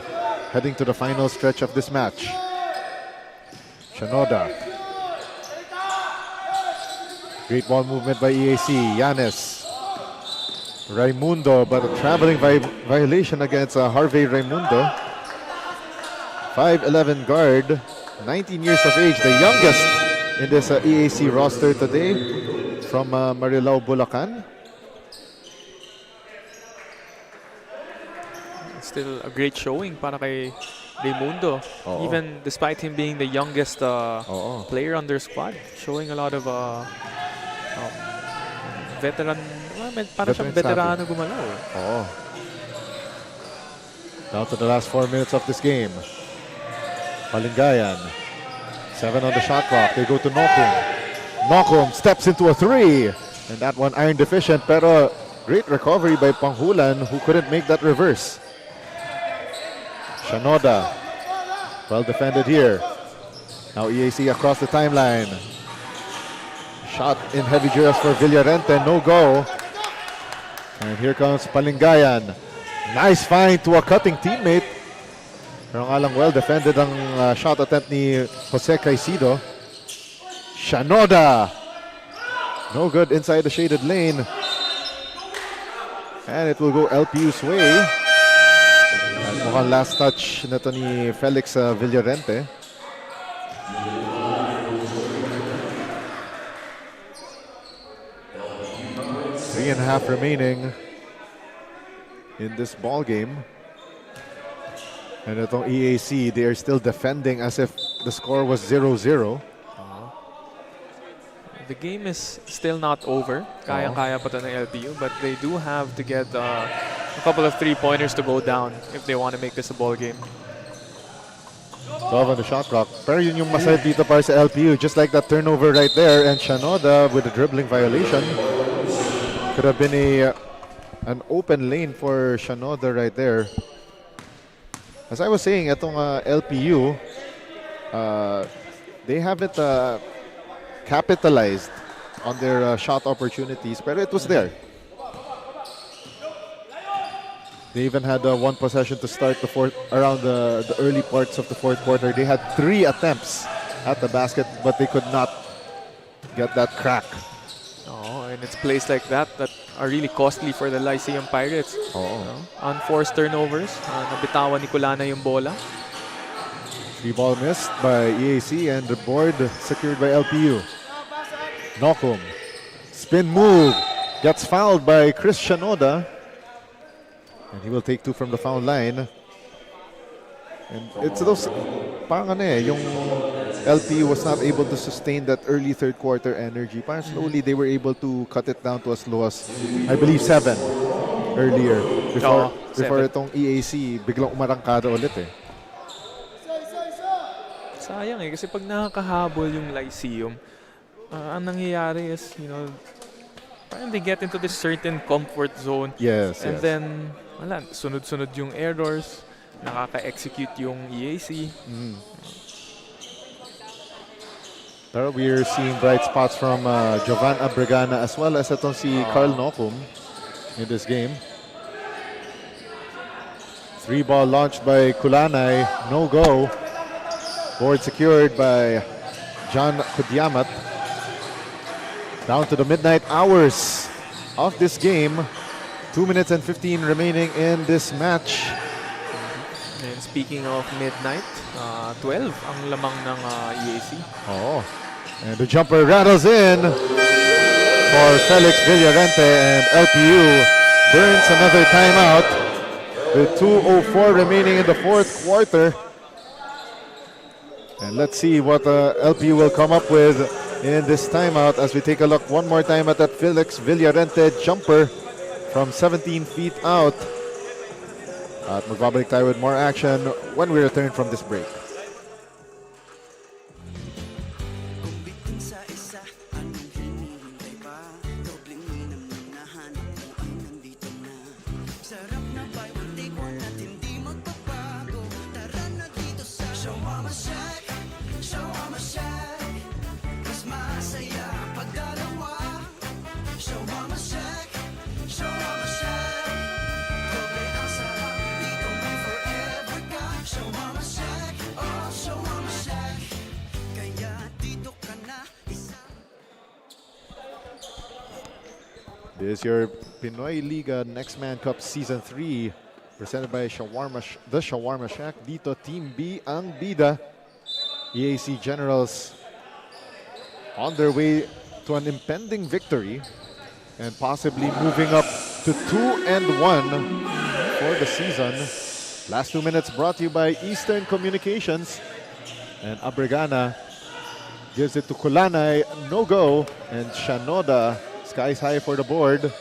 heading to the final stretch of this match. Shanoda. Great ball movement by EAC. Yanis. Raimundo, but a traveling violation against Harvey Raimundo. 5'11" guard, 19 years of age, the youngest in this EAC roster today from Marilao, Bulacan. Still a great showing para kay Raimundo. Even despite him being the youngest player on their squad, showing a lot of veteran, para siyang veterano gumalaw. Down to the last 4 minutes of this game. Palingayan, 7 on the shot clock. They go to Nokum. Nokum steps into a 3. And that one iron deficient, pero great recovery by Panghulan, who couldn't make that reverse. Shanoda, well defended here. Now EAC across the timeline. Shot in heavy duress for Villarente, no go. And here comes Palingayan. Nice find to a cutting teammate. Pero nga lang well defended ang shot attempt ni Jose Caicedo. Shanoda, no good inside the shaded lane. And it will go LPU's way. Mukhang last touch na to ni Felix Villarente. Three and a half remaining in this ball game. And itong EAC, they are still defending as if the score was 0-0. The game is still not over. Kaya-kaya pa to ng LPU, but they do have to get a couple of 3-pointers to go down if they want to make this a ball game. 12 on the shot clock. Pero yun yung masaya dito para sa LPU. Just like that turnover right there. And Shanoda with a dribbling violation. Could have been an open lane for Shanoda right there. As I was saying, itong LPU, they haven't capitalized on their shot opportunities. Pero it was there. They even had one possession to start around the early parts of the fourth quarter. They had 3 attempts at the basket, but they could not get that crack. Oh, and it's plays like that are really costly for the Lyceum Pirates. Unforced turnovers. Nabitawan ni Kulana yung bola. 3 ball missed by EAC and the board secured by LPU. Nokum. Spin move. Gets fouled by Chris Shanoda. And he will take 2 from the foul line. And it's those, parang yung LPU was not able to sustain that early third quarter energy. Parang slowly they were able to cut it down to as low as, I believe, 7 earlier. Before itong EAC, biglang umarangkada ulit eh. Sayang kasi pag nakakahabol yung Lyceum, ang nangyayari is, parang they get into this certain comfort zone. Yes, and then, wala, sunod-sunod yung errors, nakaka-execute yung EAC. Pero we're seeing bright spots from Jovan Abregana as well as itong si Carl Nokum in this game. 3 ball launched by Kulanay, no go. Board secured by John Kudiamat. Down to the midnight hours of this game. 2 minutes and 15 remaining in this match. And speaking of midnight, 12 ang lamang ng EAC. Oh, and the jumper rattles in for Felix Villarente, and LPU burns another timeout with 2:04 remaining in the fourth quarter. And let's see what LPU will come up with in this timeout as we take a look one more time at that Felix Villarente jumper from 17 feet out. At magbabalik tayo with more action when we return from this break. Kung bitin sa isa, anong hinihintay pa? Dobleng minam na nahanap mo ay nandito na. Sarap na buy one take one at hindi magbabago. Tara na dito sa Shawarma Shack, Shawarma Shack. Mas masaya pag dalawa. Shawarma Shack, Shawarma Shack. Doble ang sarap, dito may forever ka. Shawarma Shack, oh Shawarma Shack. Kaya dito ka na isa. This is your Pinoyliga Next Man Cup Season 3 presented by the Shawarma Shack. Dito Team B ang bida. EAC Generals on their way to an impending victory and possibly moving up to 2-1 for the season. Last 2 minutes brought to you by Eastern Communications. And Abregana gives it to Kulanay, no go. And Shanoda, skies high for the board.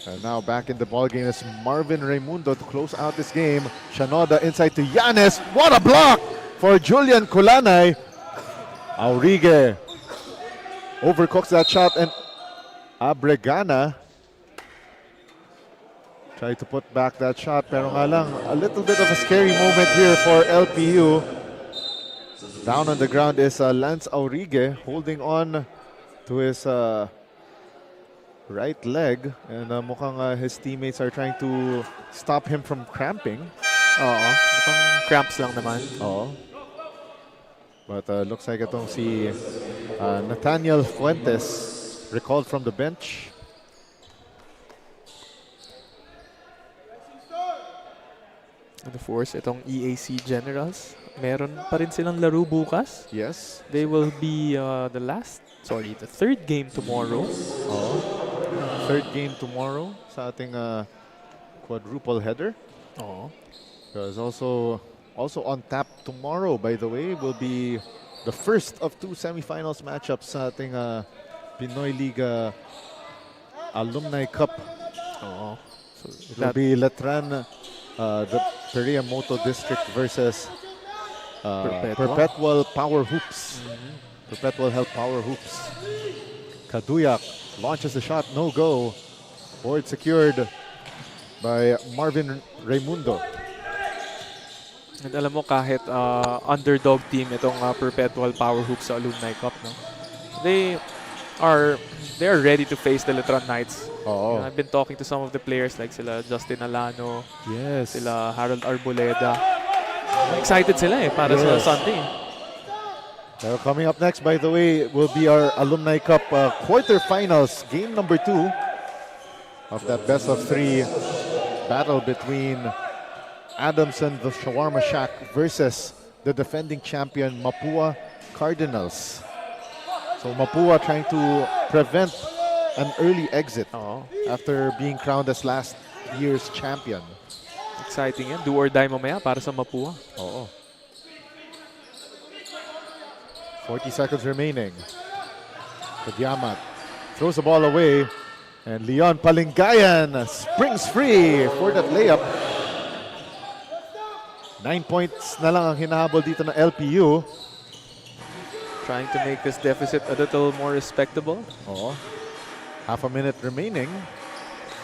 And now back in the ballgame is Marvin Raimundo to close out this game. Shanoda inside to Yanes. What a block for Julian Kulanay. Aurigue overcooks that shot, and Abregana tried to put back that shot. Pero nga lang, a little bit of a scary moment here for LPU. Down on the ground is Lance Aurigue holding on to his right leg, and mukhang his teammates are trying to stop him from cramping. Oo, mukhang cramps lang naman. Oo. But looks like itong si Nathaniel Fuentes recalled from the bench. And of course, itong EAC Generals, meron pa rin silang laro bukas. Yes. They will be the third game tomorrow. Oo. Third game tomorrow sa ating quadruple header. Oo. Because also on tap tomorrow, by the way, will be the first of 2 semifinals matchups sa ating Pinoyliga Alumni Cup. Oo. So It will be Letran, the Periamoto District versus Perpetual. Perpetual Power Hoops. Perpetual Health Power Hoops. Kaduyak launches the shot, no go. Board secured by Marvin Raimundo. And alam mo, kahit underdog team itong Perpetual Power Hoops sa Alumni Cup, no? They are ready to face the Letron Knights. Oo. I've been talking to some of the players like sila Justin Alano, Yes. sila Harold Arboleda. Excited sila para sa Yes. Sunday. Coming up next, by the way, will be our Alumni Cup quarterfinals, game number 2 of that best of 3 battle between Adamson, the Shawarma Shack, versus the defending champion Mapua Cardinals. So Mapua trying to prevent an early exit after being crowned as last year's champion. Exciting yan. Do or die mamaya para sa Mapua. Oo. 40 seconds remaining. Kadiamat throws the ball away. And Leon Palingayan springs free for that layup. 9 points na lang ang hinahabol dito ng LPU. Trying to make this deficit a little more respectable. Oo. Half a minute remaining.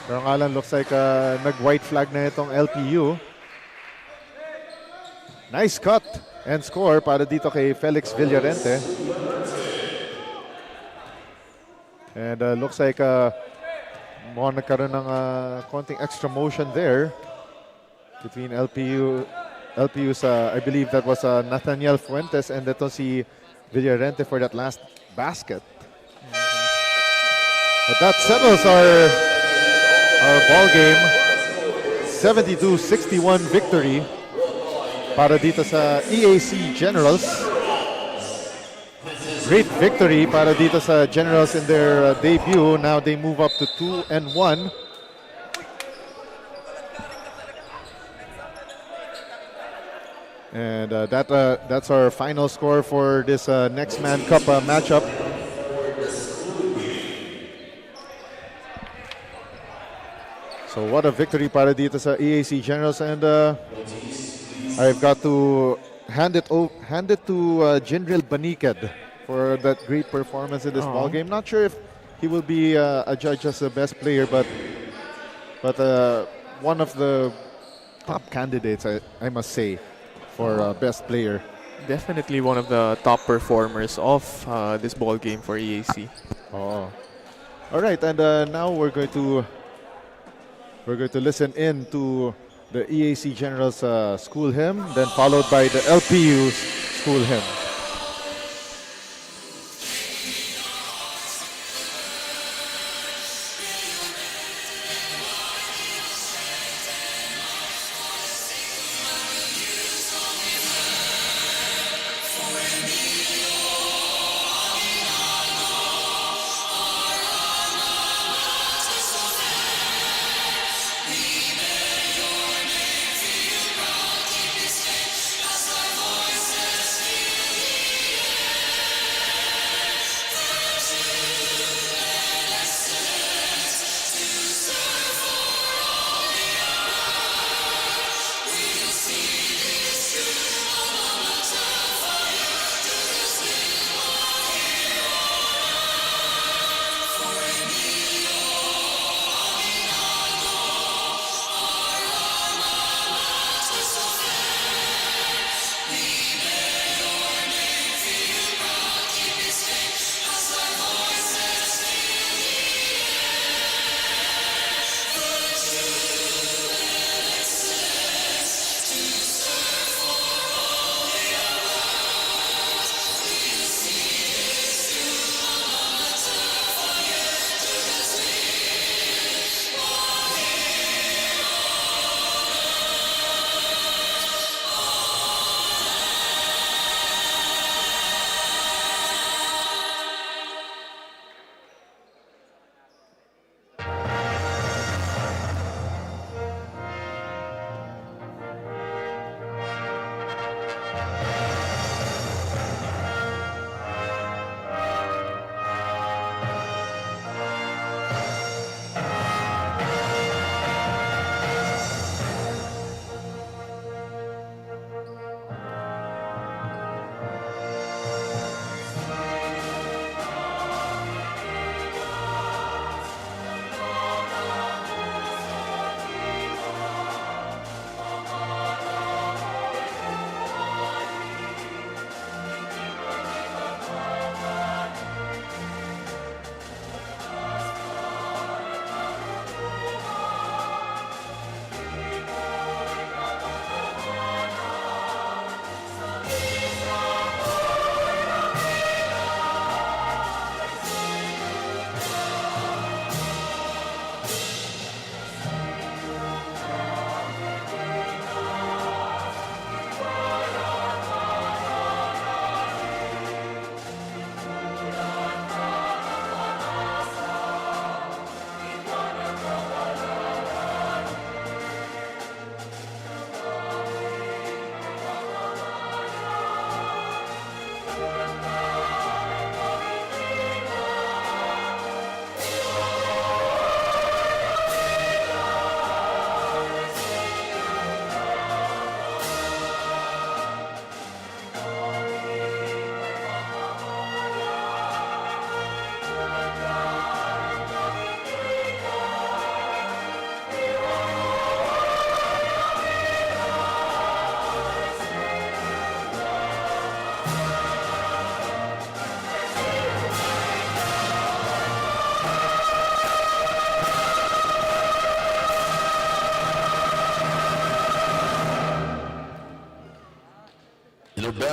Pero nga lang, looks like nag-white flag na itong LPU. Nice cut and score para dito kay Felix Villarente. And looks like mukhang nagkaroon ng konting extra motion there between LPU's, I believe that was Nathaniel Fuentes and ito si Villarente for that last basket. But that settles our ball game. 72-61 victory para dito sa EAC Generals. Great victory para dito sa Generals in their debut. Now they move up to 2-1. And that's our final score for this Next Man Cup matchup. So what a victory para dito sa EAC Generals, and I've got to hand it to Jinril Baniked for that great performance in this ball game. Not sure if he will be a judge as the best player, but one of the top candidates, I must say, for best player. Definitely one of the top performers of this ball game for EAC. Oh. All right, and now we're going to listen in to the EAC Generals school hymn, then followed by the LPU's school hymn.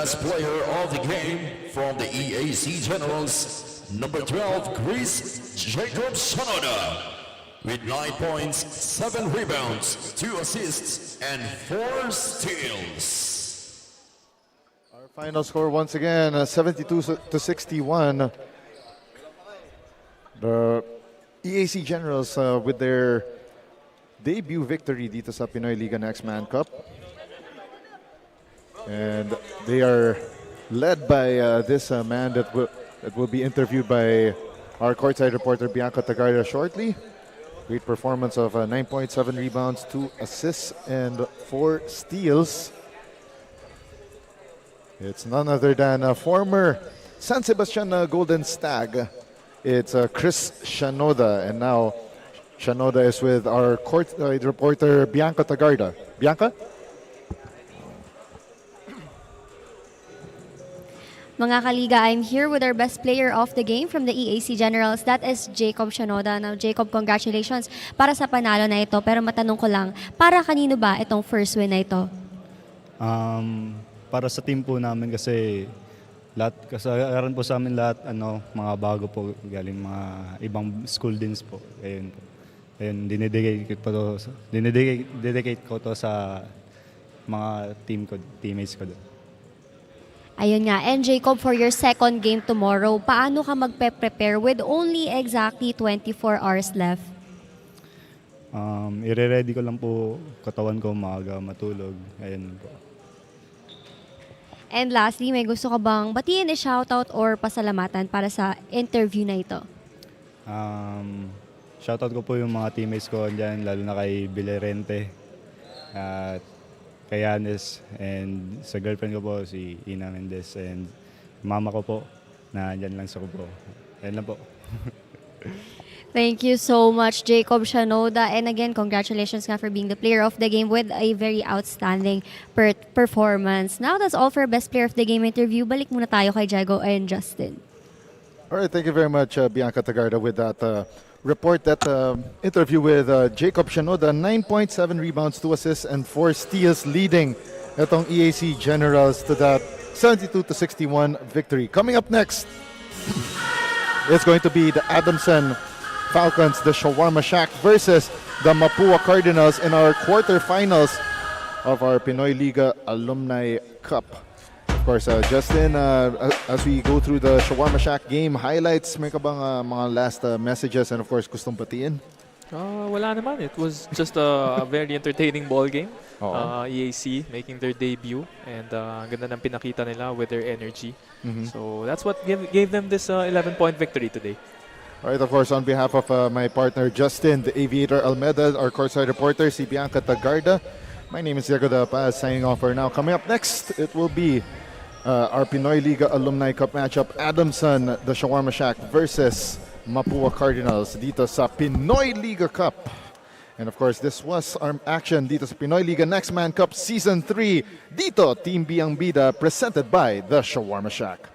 best player of the game from the EAC Generals, number 12, Chris Jacob Shanoda, with 9 points, 7 rebounds, 2 assists, and 4 steals. Our final score once again, 72-61. The EAC Generals with their debut victory dito sa Pinoyliga Next Man Cup. And they are led by this man that will be interviewed by our courtside reporter Bianca Tagarda shortly. Great performance of 9.7 rebounds, 2 assists, and 4 steals. It's none other than former San Sebastian Golden Stag. It's Chris Shanoda, and now Shanoda is with our courtside reporter Bianca Tagarda. Bianca? Mga kaliga, I'm here with our best player of the game from the EAC Generals. That is Jacob Shanoda. Now, Jacob, congratulations para sa panalo na ito. Pero matanong ko lang, para kanino ba itong first win na ito? Para sa team po namin kasi lahat kasagaran po sa amin lahat mga bago po galing mga ibang school din po. Ayun po. Ayun, dinededicate ko to sa mga teammates ko doon. Ayun nga. And Jacob, for your second game tomorrow, paano ka magpe-prepare with only exactly 24 hours left? Ire-ready ko lang po katawan ko maaga matulog. Ayun po. And lastly, may gusto ka bang batiin, shoutout or pasalamatan para sa interview na ito? Shoutout ko po yung mga teammates ko dyan, lalo na kay Bilerente at kay Yanis, and sa girlfriend ko po, si Ina Mendez, and mama ko po, na dyan lang sa Kubo. Ayan lang po. Thank you so much, Jacob Shanoda. And again, congratulations nga for being the player of the game with a very outstanding performance. Now, that's all for Best Player of the Game interview. Balik muna tayo kay Jago and Justin. All right, thank you very much, Bianca Tagarda, with that report, that interview with Jacob Shanoda. 9.7 rebounds, 2 assists, and 4 steals, leading itong EAC Generals to that 72-61 victory. Coming up next, it's going to be the Adamson Falcons, the Shawarma Shack, versus the Mapua Cardinals in our quarterfinals of our Pinoyliga Alumni Cup. Of course, Justin, as we go through the Shawarma Shack game highlights, may ka bang mga last messages and of course gustong batiin? Wala naman. It was just a very entertaining ball game. Oo. EAC making their debut, and ang ganda ng pinakita nila with their energy. So that's what gave them this 11-point victory today. All right, of course, on behalf of my partner Justin, the Aviator Almeda, our courtside reporter, si Bianca Tagarda, my name is Diego Da Paz, signing off for now. Coming up next, it will be our Pinoyliga Alumni Cup matchup, Adamson, the Shawarma Shack, versus Mapua Cardinals dito sa Pinoyliga Cup. And of course, this was our action dito sa Pinoyliga Next Man Cup Season 3, dito Team Biang Bida, presented by the Shawarma Shack.